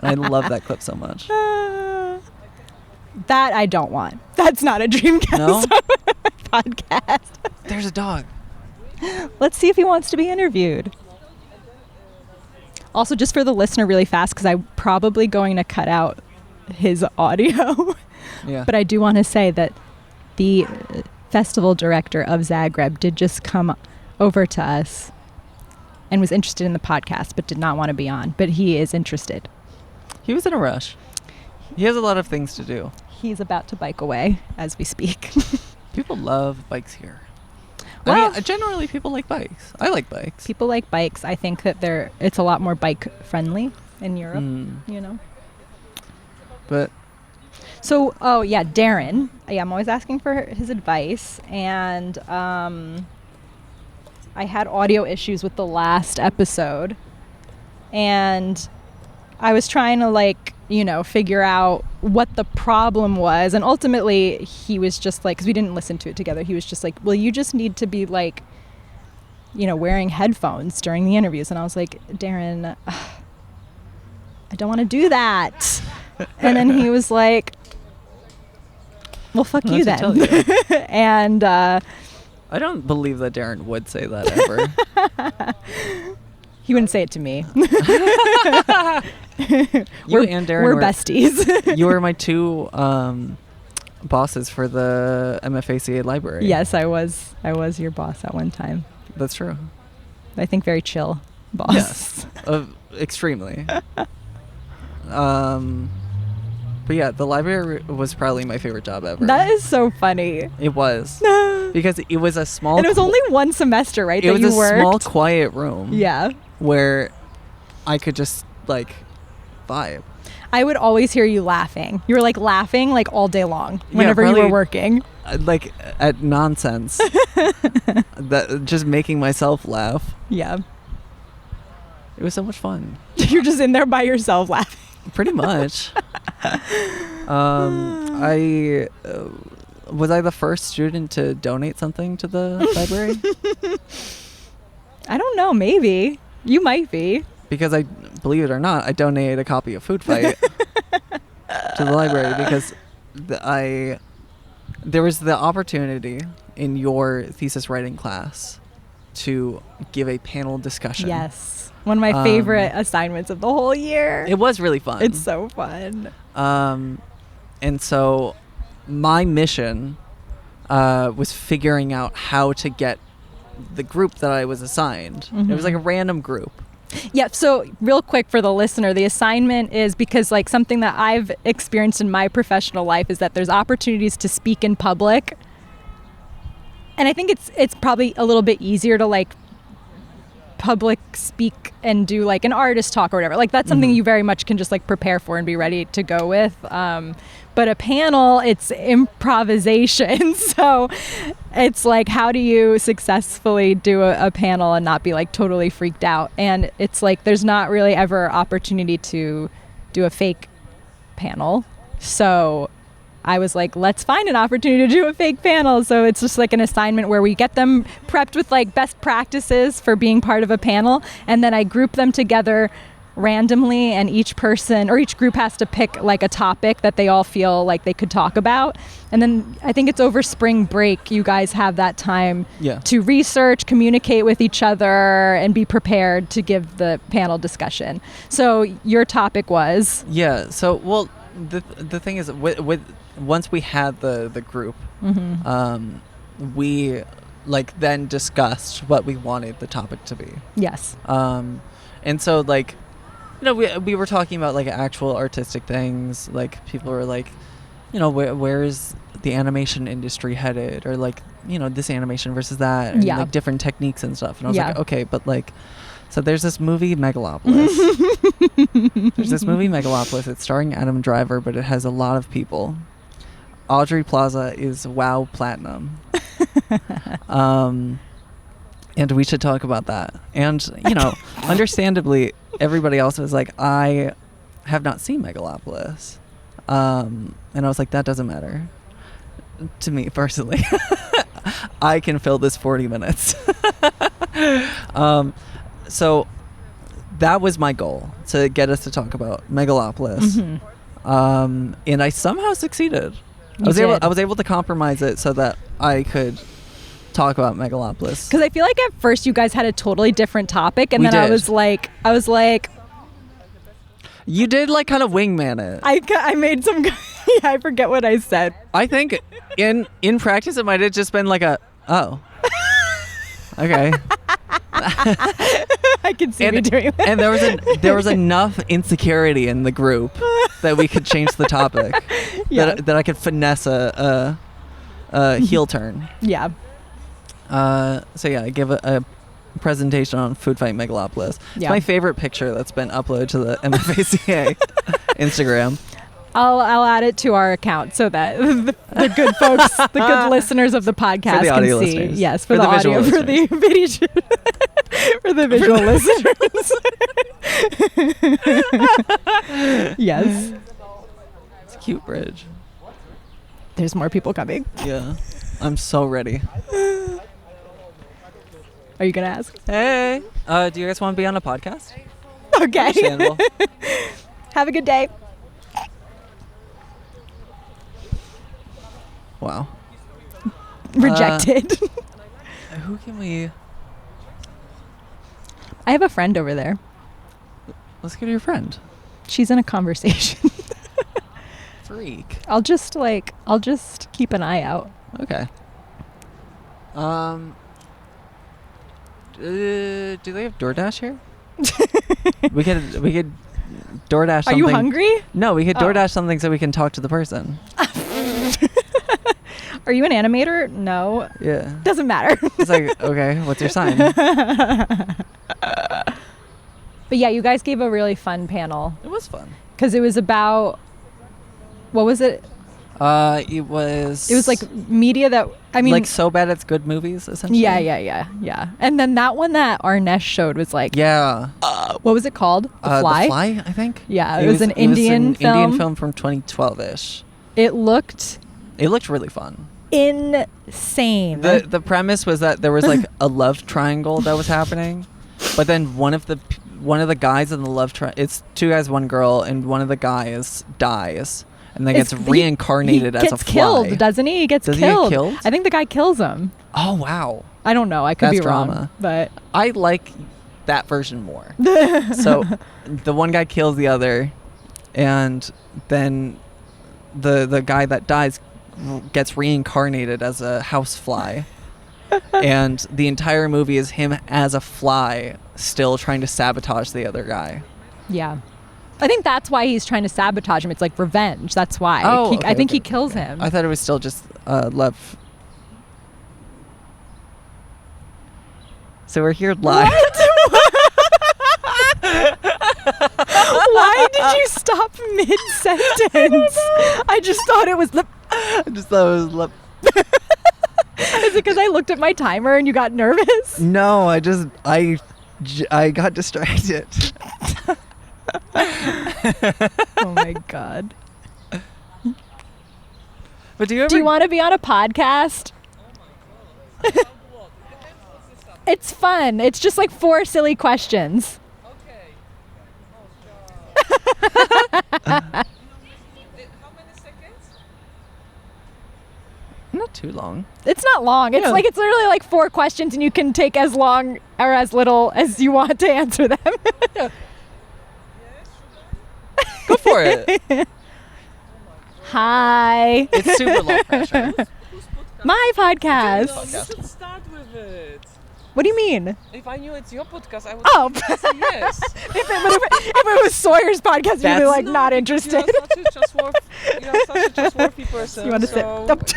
I love that clip so much. That I don't want. That's not a dream guest No? on my podcast. There's a dog. Let's see if he wants to be interviewed. Also, just for the listener really fast, because I'm probably going to cut out his audio. Yeah. But I do want to say that the festival director of Zagreb did just come over to us and was interested in the podcast, but did not want to be on. But he is interested. He was in a rush. He has a lot of things to do. He's about to bike away as we speak. People love bikes here. Well- I mean, generally people like bikes. I like bikes. People like bikes. I think that it's a lot more bike friendly in Europe, Mm. But So, oh yeah, Darren. Yeah, I'm always asking for his advice, and I had audio issues with the last episode, and I was trying to figure out what the problem was, and ultimately he was just like, because we didn't listen to it together, he was just like, well, you just need to be wearing headphones during the interviews, and I was like, Darren, I don't want to do that. And then he was like, well, fuck you then. Tell you. And I don't believe that Darren would say that ever. he wouldn't say it to me. You and Darren we're were besties. You were my two bosses for the MFACA library. Yes, I was your boss at one time. That's true. I think very chill boss. Yes. Extremely. But yeah, the library was probably my favorite job ever. That is so funny. It was. Because it was a small... And it was only one semester, right, it that was you a worked? small, quiet room. Yeah. Where I could just, like, vibe. I would always hear you laughing. You were, like, laughing, like, all day long whenever you were working. Like, at nonsense. Just making myself laugh. Yeah. It was so much fun. You're just in there by yourself laughing. Pretty much. Was I the first student to donate something to the library? I don't know. Maybe. You might be. Because believe it or not, I donated a copy of Food Fight to the library because there was the opportunity in your thesis writing class to give a panel discussion. Yes. One of my favorite assignments of the whole year. It was really fun. It's so fun. And so my mission was figuring out how to get the group that I was assigned. Mm-hmm. It was like a random group. Yeah, so real quick for the listener, the assignment is because like something that I've experienced in my professional life is that there's opportunities to speak in public. And I think it's probably a little bit easier to like public speak and do like an artist talk or whatever. Like that's something you very much can just like prepare for and be ready to go with. But a panel, it's improvisation. So it's like, how do you successfully do a panel and not be like totally freaked out? And it's like, there's not really ever opportunity to do a fake panel. So I was like, let's find an opportunity to do a fake panel. So it's just like an assignment where we get them prepped with like best practices for being part of a panel. And then I group them together randomly, and each person or each group has to pick like a topic that they all feel like they could talk about. And then I think it's over spring break, you guys have that time to research, communicate with each other, and be prepared to give the panel discussion. So your topic was? Yeah. So, well, the thing is, with once we had the group, we like then discussed what we wanted the topic to be. Yes. And so like, you know, we were talking about like actual artistic things. Like people were like, you know, where is the animation industry headed, or like, you know, this animation versus that, and like different techniques and stuff. And I was like, okay, but like, so there's this movie Megalopolis. It's starring Adam Driver, but it has a lot of people. Audrey Plaza is WoW Platinum. And we should talk about that. And, you know, understandably, everybody else was like, I have not seen Megalopolis. And I was like, that doesn't matter to me personally. I can fill this 40 minutes. So that was my goal, to get us to talk about Megalopolis. And I somehow succeeded. I was able to compromise it so that I could talk about Megalopolis. Because I feel like at first you guys had a totally different topic, and then I was like, you did like kind of wingman it. I made some. I forget what I said. I think in practice it might have just been like okay. I can see me doing that. And there was enough insecurity in the group that we could change the topic. That I could finesse a heel turn. Yeah. So yeah, I give a presentation on Food Fight Megalopolis. It's my favorite picture that's been uploaded to the MFA Instagram. I'll add it to our account so that the good folks, the good listeners of the podcast for the audio can see. Listeners. Yes, for the audio, for the video, for the visual listeners. Yes. It's a cute bridge. There's more people coming. Yeah. I'm so ready. Are you going to ask? Hey. Do you guys want to be on a podcast? Okay. Understandable. Have a good day. Wow. Rejected. Who can we... I have a friend over there. Let's go to your friend. She's in a conversation. Freak. I'll just keep an eye out. Okay. Do they have DoorDash here? we could DoorDash something. Are you hungry? No, we could Oh. DoorDash something so we can talk to the person. Are you an animator? No. Yeah. Doesn't matter. It's like, okay, what's your sign? But yeah, you guys gave a really fun panel It was fun. because it was about, what was it? It was. It was like media that, I mean, like So Bad It's Good movies, essentially. yeah. And then that one that Arnesh showed was like, Yeah. what was it called? The Fly? The Fly, I think. Yeah, it was an Indian film. Indian film from 2012-ish. It looked It looked really fun. insane. The premise was that there was like a love triangle that was happening, but then one of the guys in the love triangle, it's two guys, one girl, and one of the guys dies and then gets reincarnated as a fly. He gets killed, doesn't he? He gets Does killed. he get killed? I think the guy kills him. Oh wow. I don't know. I could That's be wrong. drama. But I like that version more. So the one guy kills the other, and then the guy that dies gets reincarnated as a housefly. And the entire movie is him as a fly still trying to sabotage the other guy. yeah. I think that's why he's trying to sabotage him. It's like revenge. That's why. Oh, I think okay, he kills him. I thought it was still just love. So we're here live. Why did you stop mid-sentence? I just thought it was the... I just thought it was love. Is it because I looked at my timer and you got nervous? No, I got distracted. Oh my God. But do you ever? Do you want to be on a podcast? It's fun. It's just like 4 silly questions. Not too long. It's not long. It's Yeah. like it's literally like 4 questions and you can take as long or as little as you want to answer them. Go for it. Hi. It's super low pressure. My podcast. Podcast. You should start with it. What do you mean? If I knew it's your podcast, I would Oh. say yes. If it was Sawyer's podcast, you'd be That's- like not interested. You're such a trustworthy person. You want to so sit?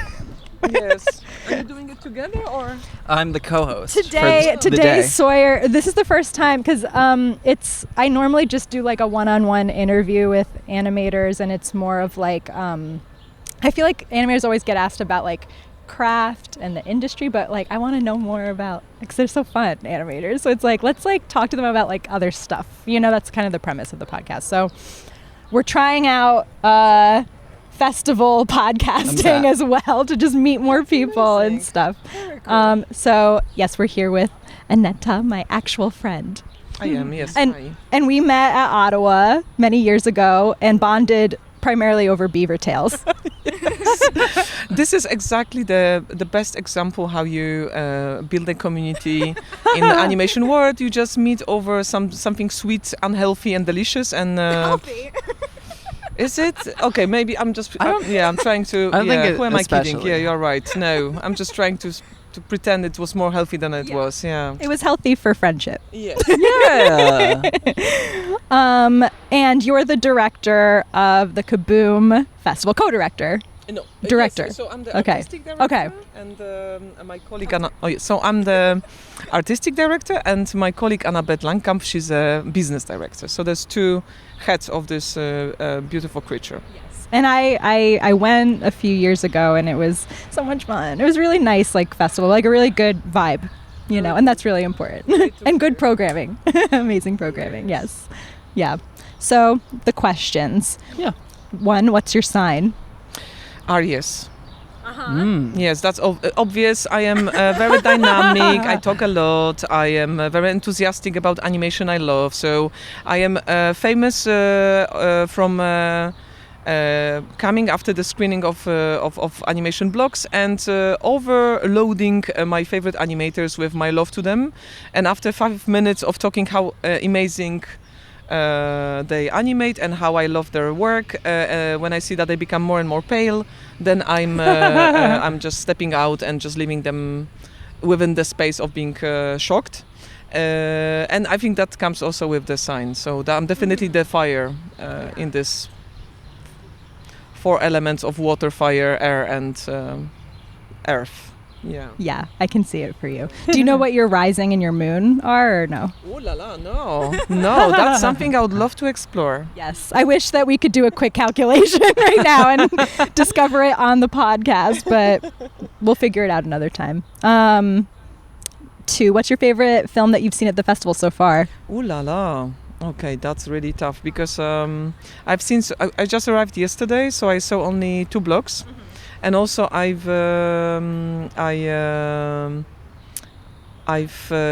Yes. Are you doing it together or? I'm the co-host. Today, for the day. Sawyer. This is the first time because I normally just do like a one-on-one interview with animators, and it's more of like I feel like animators always get asked about like craft and the industry, but like I want to know more about because they're so fun, animators. So it's like let's like talk to them about like other stuff. You know, that's kind of the premise of the podcast. So we're trying out festival podcasting as well to just meet more people and stuff. So yes, we're here with Aneta, my actual friend. I am, yes. And we met at Ottawa many years ago and bonded primarily over beaver tails. This is exactly the best example how you build a community in the animation world. You just meet over something sweet, unhealthy, and delicious. And Healthy. is it okay? Maybe I'm just. I'm trying to. I don't think it who am I kidding? especially. Yeah, you're right. No, I'm just trying to pretend it was more healthy than it was. Yeah. It was healthy for friendship. Yes. Yeah. And you're the director of the Kaboom Festival, co-director. No, Director. Yes, so I'm the Okay. artistic director. Okay. And my colleague Anna. Oh, yeah. So I'm the artistic director, and my colleague Annabeth Langkamp, she's a business director. So there's 2 heads of this beautiful creature. And I went a few years ago and it was so much fun. It was really nice, like festival, like a really good vibe, you know, and that's really important. And good programming, amazing programming. Yes. Yeah. So the questions. Yeah. 1, what's your sign? Aries. Mm. Yes, that's obvious. I am very dynamic. I talk a lot. I am very enthusiastic about animation I love. So I am famous from coming after the screening of animation blogs and overloading my favorite animators with my love to them. And after 5 minutes of talking how amazing they animate and how I love their work, when I see that they become more and more pale, then I'm just stepping out and just leaving them within the space of being shocked. And I think that comes also with the sign. So I'm definitely the fire in this 4 elements of water, fire, air, and earth. Yeah. Yeah, I can see it for you. Do you know what your rising and your moon are, or no? Oh la la, no. No, that's something I would love to explore. Yes, I wish that we could do a quick calculation right now and discover it on the podcast, but we'll figure it out another time. 2, what's your favorite film that you've seen at the festival so far? Ooh la la. Okay, that's really tough because I've seen. I just arrived yesterday, so I saw only 2 blocks, and also I've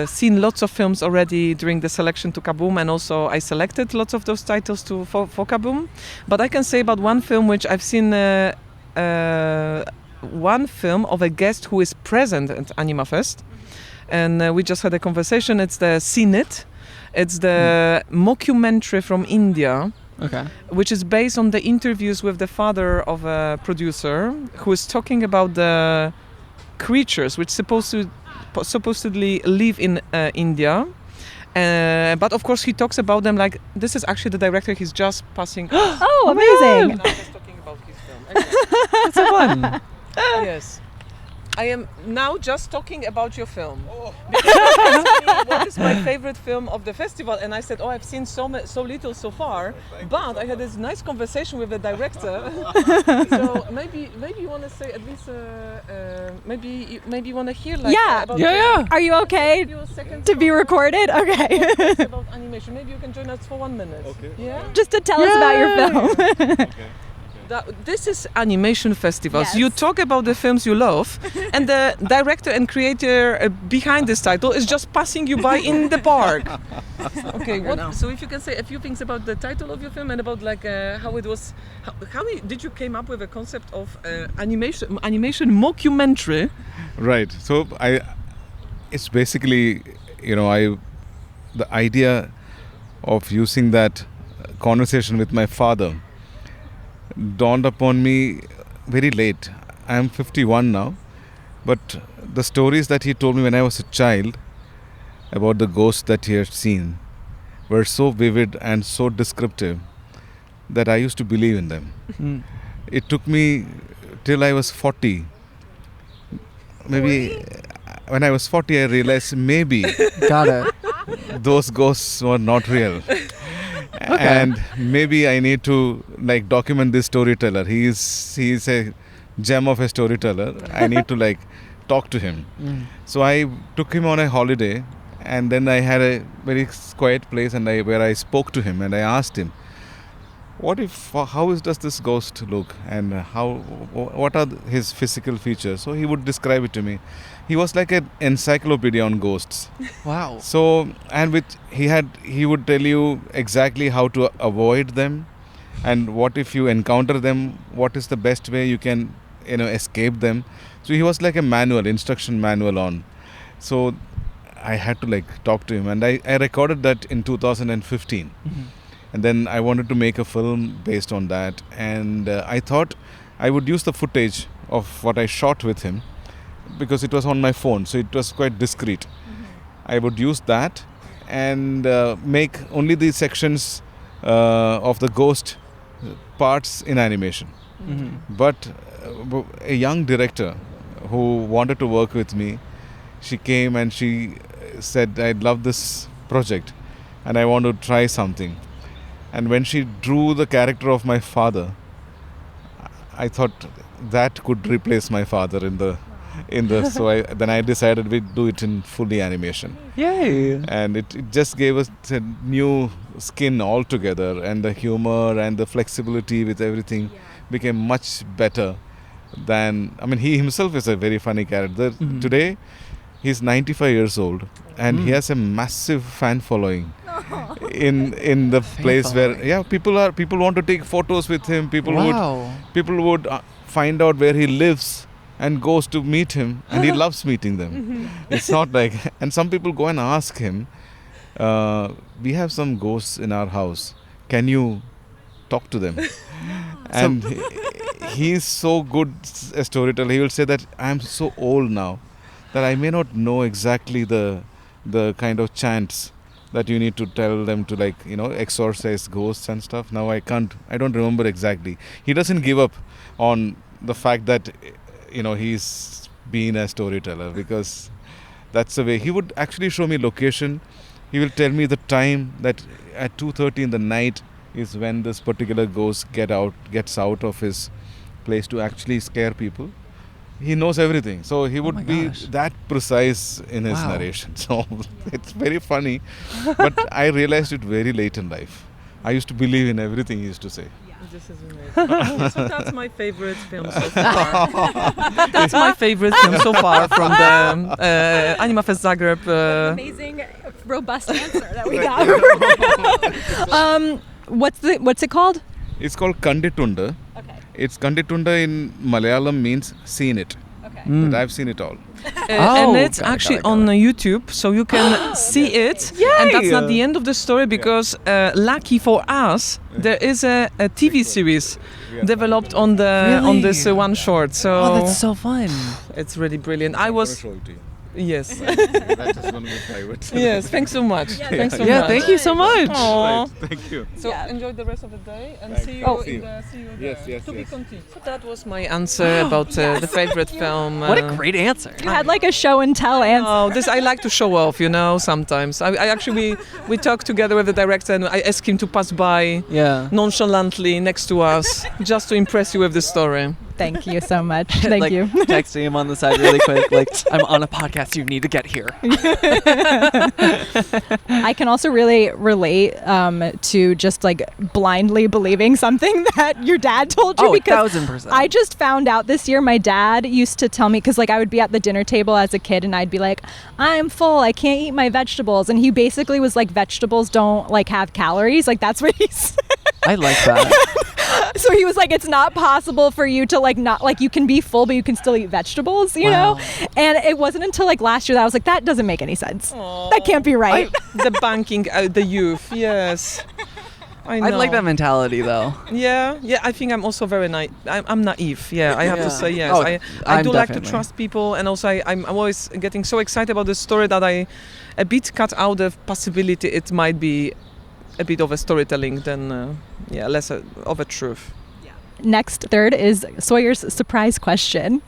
seen lots of films already during the selection to Kaboom, and also I selected lots of those titles for Kaboom. But I can say about one film which I've seen. One film of a guest who is present at Animafest, and we just had a conversation. It's the Seen It. It's the mockumentary from India, which is based on the interviews with the father of a producer who is talking about the creatures which supposedly live in India. But of course he talks about them like this is actually the director. He's just passing. Oh, amazing! And I'm just talking about his film. Anyway. That's so fun. Yes. I am now just talking about your film. Because you asked me what is my favorite film of the festival, and I said, I've seen so little so far. But I had this nice conversation with the director. So maybe you want to say at least maybe you want to hear like about Are you okay to be recorded? Okay. about animation. Maybe you can join us for 1 minute. Okay. Yeah. Just to tell us about your film. This is Animation Festivals. Yes. You talk about the films you love, and the director and creator behind this title is just passing you by in the park. Okay, so if you can say a few things about the title of your film and about like how it was, how did you came up with a concept of animation mockumentary? Right. So it's basically, the idea of using that conversation with my father dawned upon me very late. I am 51 now, but the stories that he told me when I was a child about the ghosts that he had seen were so vivid and so descriptive that I used to believe in them. It took me till I was 40. Maybe when I was 40 I realized maybe Got it. those ghosts were not real. And maybe I need to like document this storyteller. He is a gem of a storyteller. I need to like talk to him. So I took him on a holiday, and then I had a very quiet place where I spoke to him, and I asked him, how does this ghost look, and what are his physical features? So he would describe it to me. He was like an encyclopedia on ghosts. Wow. So, and he would tell you exactly how to avoid them, and what if you encounter them, what is the best way you can, escape them. So he was like a instruction manual on. So I had to like talk to him, and I recorded that in 2015. And then I wanted to make a film based on that, and I thought I would use the footage of what I shot with him, because it was on my phone, so it was quite discreet. I would use that and make only the sections of the ghost parts in animation. But a young director who wanted to work with me, she came and she said, I love this project and I want to try something. And when she drew the character of my father, I thought that could replace my father in the so then I decided we'd do it in fully animation. Yay! And it just gave us a new skin altogether, and the humor and the flexibility with everything became much better than, he himself is a very funny character. Today he's 95 years old and he has a massive fan following in the place where people want to take photos with him. People would find out where he lives and goes to meet him, and he loves meeting them. It's not like, and some people go and ask him, we have some ghosts in our house, can you talk to them? And he's so good a storyteller. He will say that I am so old now that I may not know exactly the the kind of chants that you need to tell them to, like, exorcise ghosts and stuff. Now I don't remember exactly. He doesn't give up on the fact that he's been a storyteller, because that's the way. He would actually show me location. He will tell me the time, that at 2:30 in the night is when this particular ghost gets out of his place to actually scare people. He knows everything, so he would be that precise in his narration. So it's very funny, but I realized it very late in life. I used to believe in everything he used to say. This is amazing. So that's my favorite film so far. That's my favorite film so far from the Animafest Zagreb. Amazing, robust answer that we got. What's it called? It's called Kanditunda. Okay. It's Kanditunda in Malayalam means seen it. Okay. But I've seen it all. And it's actually on YouTube, so you can see it. Yay! And that's not the end of the story, because lucky for us, there is a TV series developed on this one short. So that's so fun. it's really brilliant. I was Show it to you. yes. That is going to be private. Yes, thanks so much. Thanks so Yeah, much. thank you so much. Aw. Thank you. So enjoy the rest of the day and Thanks. see you Oh. in the see you there. Yes, To be yes. continued. So that was my answer about the favorite film. What a great answer. You had like a show and tell answer. Oh, this I like to show off, sometimes. I actually we talked together with the director and I asked him to pass by Yeah. nonchalantly next to us just to impress you with the story. Thank you so much. Thank like, you. texting him on the side really quick, like, I'm on a podcast, you need to get here. I can also really relate to just like blindly believing something that your dad told you, Oh, because 1000%. I just found out this year my dad used to tell me, because like I would be at the dinner table as a kid and I'd be like, I'm full, I can't eat my vegetables, and he basically was like, vegetables don't like have calories, like that's what he said. I like that. So he was like, it's not possible for you to like not like, you can be full but you can still eat vegetables, you know. And it wasn't until like last year that I was like, that doesn't make any sense. That can't be right. The banking, the youth, yes. I know. I like that mentality though. Yeah, I think I'm also very I'm naive. Yeah, I have to say yes. Oh, I I'm do like to definitely. trust people, and also I'm always getting so excited about the story that I a bit cut out the possibility it might be a bit of a storytelling than less of a truth. Next, third is Sawyer's surprise question.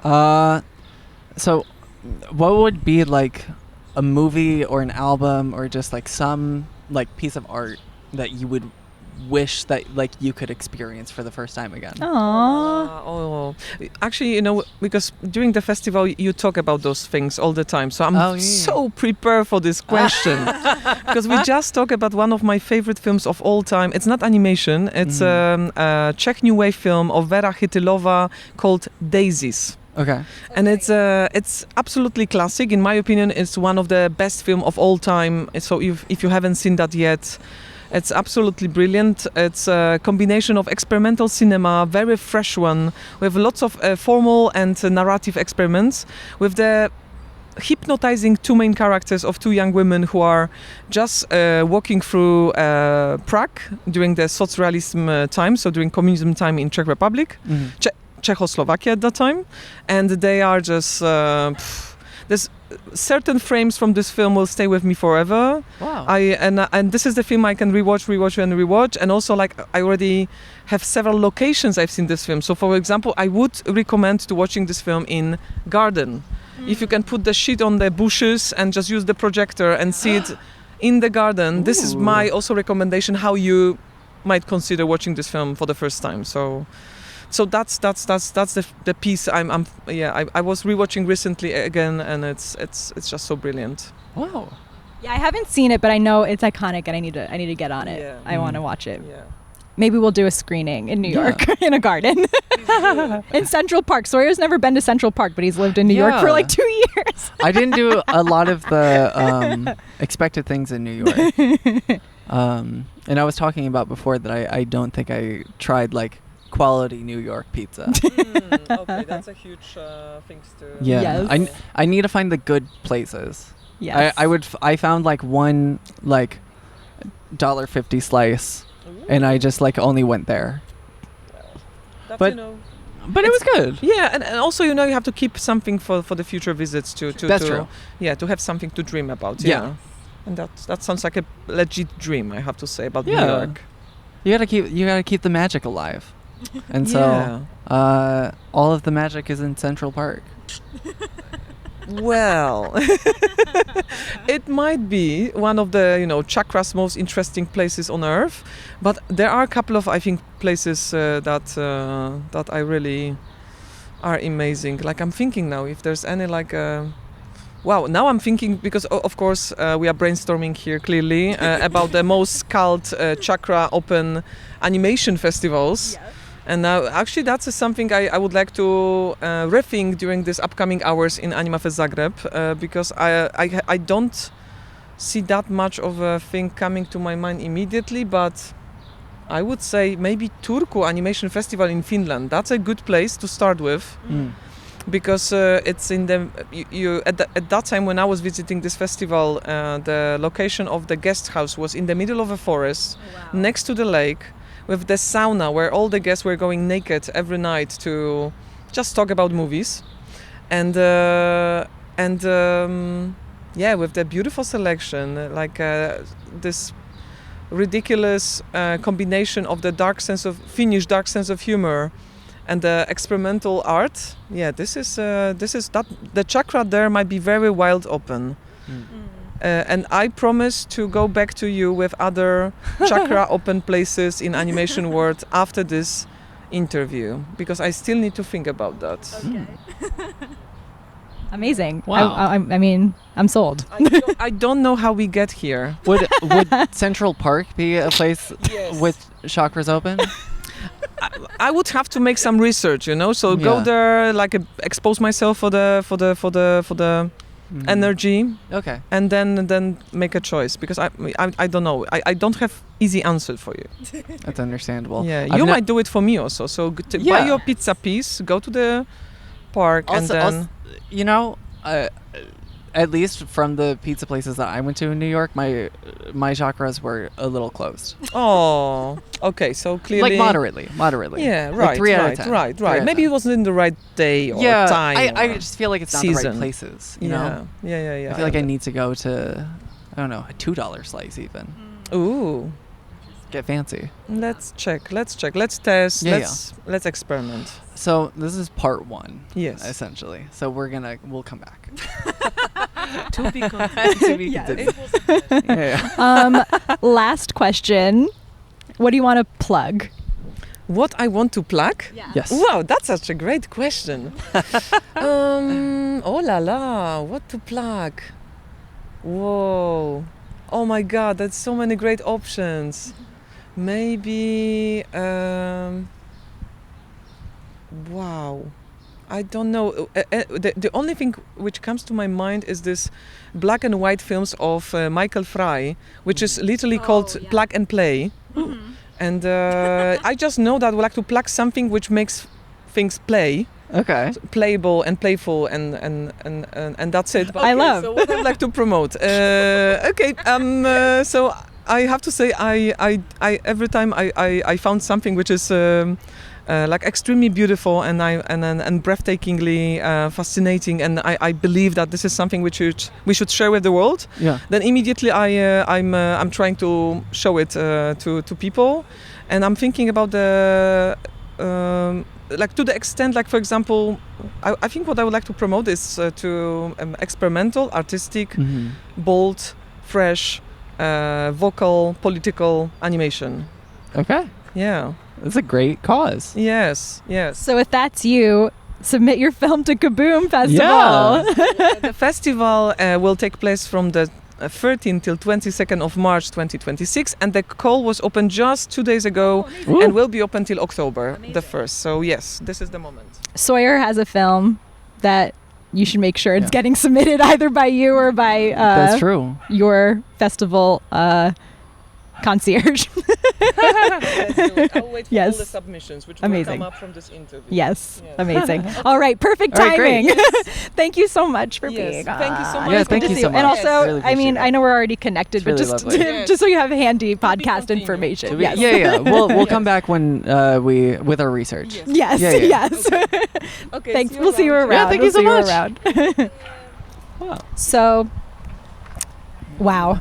So what would be like a movie or an album or just like some like piece of art that you would wish that like you could experience for the first time again? Aww. Actually, because during the festival you talk about those things all the time, so I'm so prepared for this question. Because we just talked about one of my favorite films of all time. It's not animation, it's a Czech new wave film of Vera Chytilova called Daisies. Okay. And it's absolutely classic. In my opinion, it's one of the best film of all time. So if you haven't seen that yet, it's absolutely brilliant. It's a combination of experimental cinema, very fresh one, with lots of formal and narrative experiments, with the hypnotizing two main characters of two young women who are just walking through Prague during the Socialism time, so during communism time in Czech Republic. Czechoslovakia at that time, and they are just there's certain frames from this film will stay with me forever. Wow. And this is the film I can rewatch, and also like I already have several locations I've seen this film. So for example, I would recommend to watching this film in garden. If you can put the sheet on the bushes and just use the projector and see it in the garden. This is my also recommendation how you might consider watching this film for the first time. So that's the piece I was rewatching recently again, and it's just so brilliant. Wow. Yeah, I haven't seen it, but I know it's iconic, and I need to get on it. Yeah. I want to watch it. Yeah. Maybe we'll do a screening in New York in a garden in Central Park. Sawyer's never been to Central Park, but he's lived in New York for like 2 years. I didn't do a lot of the expected things in New York. And I was talking about before that I don't think I tried like quality New York pizza. Okay, that's a huge thing to. Yeah, Yes. I need to find the good places. Yes. I found like one like $1.50 slice, and I just like only went there. That's, But But it was good. Yeah, and also you have to keep something for the future visits to That's true. Yeah, to have something to dream about. Yeah. And that sounds like a legit dream, I have to say, about New Yeah. York. You gotta keep the magic alive. And so all of the magic is in Central Park. Well, it might be one of the Chakra's most interesting places on earth, but there are a couple of, I think, places that I really are amazing. Like I'm thinking now if there's any wow, now I'm thinking because of course we are brainstorming here clearly about the most cult chakra open animation festivals. Yes. And now, actually, that's something I would like to rethink during these upcoming hours in Animafest Zagreb, because I don't see that much of a thing coming to my mind immediately, but I would say maybe Turku Animation Festival in Finland. That's a good place to start with, because it's in the at that time when I was visiting this festival, the location of the guest house was in the middle of a forest, next to the lake, with the sauna where all the guests were going naked every night to just talk about movies, and with the beautiful selection, this ridiculous combination of the Finnish dark sense of humor and the experimental art. Yeah, this is that the chakra there might be very wild open. And I promise to go back to you with other chakra open places in animation world after this interview, because I still need to think about that. Okay. Amazing. Wow. I mean, I'm sold. I don't know how we get here. Would Central Park be a place with chakras open? I would have to make some research, so go there, expose myself for the energy. Okay. And then make a choice, because I don't know. I don't have easy answer for you. That's understandable. Yeah, you might do it for me also. So buy your pizza piece, go to the park, and then at least from the pizza places that I went to in New York, my chakras were a little closed. Oh, okay. So clearly, moderately. Yeah, like 3 out of 10. Right. Maybe it wasn't in the right day or time. I just feel like it's not the right places. You know? Yeah. I feel like I need to go to, I don't know, a $2 slice even. Ooh. Get fancy. Let's check. Let's test. Let's experiment. So this is part 1. Yes. Essentially. So we'll come back. To be continued. Yeah. Last question. What do you want to plug? What I want to plug? Yeah. Yes. Wow, that's such a great question. Oh la la, what to plug? Whoa. Oh my God, that's so many great options. Maybe, wow. I don't know. The only thing which comes to my mind is this black and white films of Michael Fry, which is literally called Plug and Play. Mm-hmm. And I just know that I would like to plug something which makes things play. Okay. Playable and playful and that's it. I love. So what I'd like to promote. So I have to say I every time I found something which is extremely beautiful and breathtakingly fascinating, and I believe that this is something which we should share with the world. Yeah. Then immediately I'm trying to show it to people, and I'm thinking about the to the extent, for example, I think what I would like to promote is to experimental, artistic, bold, fresh, vocal, political animation. Okay. Yeah. That's a great cause. Yes. So if that's you, submit your film to Kaboom Festival. Yeah. The festival will take place from the 13th till 22nd of March 2026, and the call was opened just 2 days ago and will be open till October the 1st. So yes, this is the moment. Sawyer has a film that you should make sure it's getting submitted either by you or by That's true. your festival concierge. I'll wait Yes. all the submissions which Amazing. will come up from this interview. Yes. Amazing. All right. Perfect All right, great. timing. Thank you so much for Yes, being thank you so on. much. Yeah, It's good thank to you see so And much. also, Really I mean, appreciate it. I know we're already connected, but really just lovely. Yes. just so you have handy To be podcast continued. information. Should we- Yes. Yeah. We'll come back when we with our research. Yes. Yes. Yeah, yeah. Yes. Okay, Thanks. see you We'll see you around. around. Yeah, thank We'll you so see much. around. Wow. So, wow.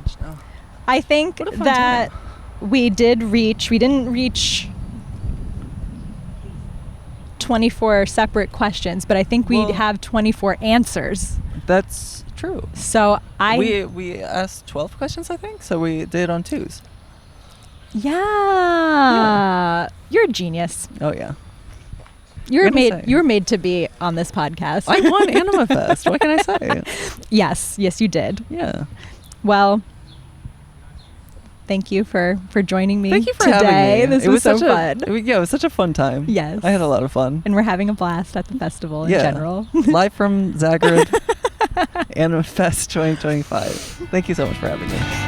I think What a fun that we didn't reach 24 separate questions, but I think we Well- have 24 answers. That's true. So We asked 12 questions, I think. So we did on 2s. yeah. You're a genius. Oh yeah. You're What can I made. say? You were made to be on this podcast. I won Animafest. What can I say? Yes, you did. Yeah. Well, thank you for joining me Thank you for today. having me. This It was so such fun. it was such a fun time. Yes. I had a lot of fun. And we're having a blast at the festival in Yeah. general. Live from Zagreb, Animafest 2025. Thank you so much for having me.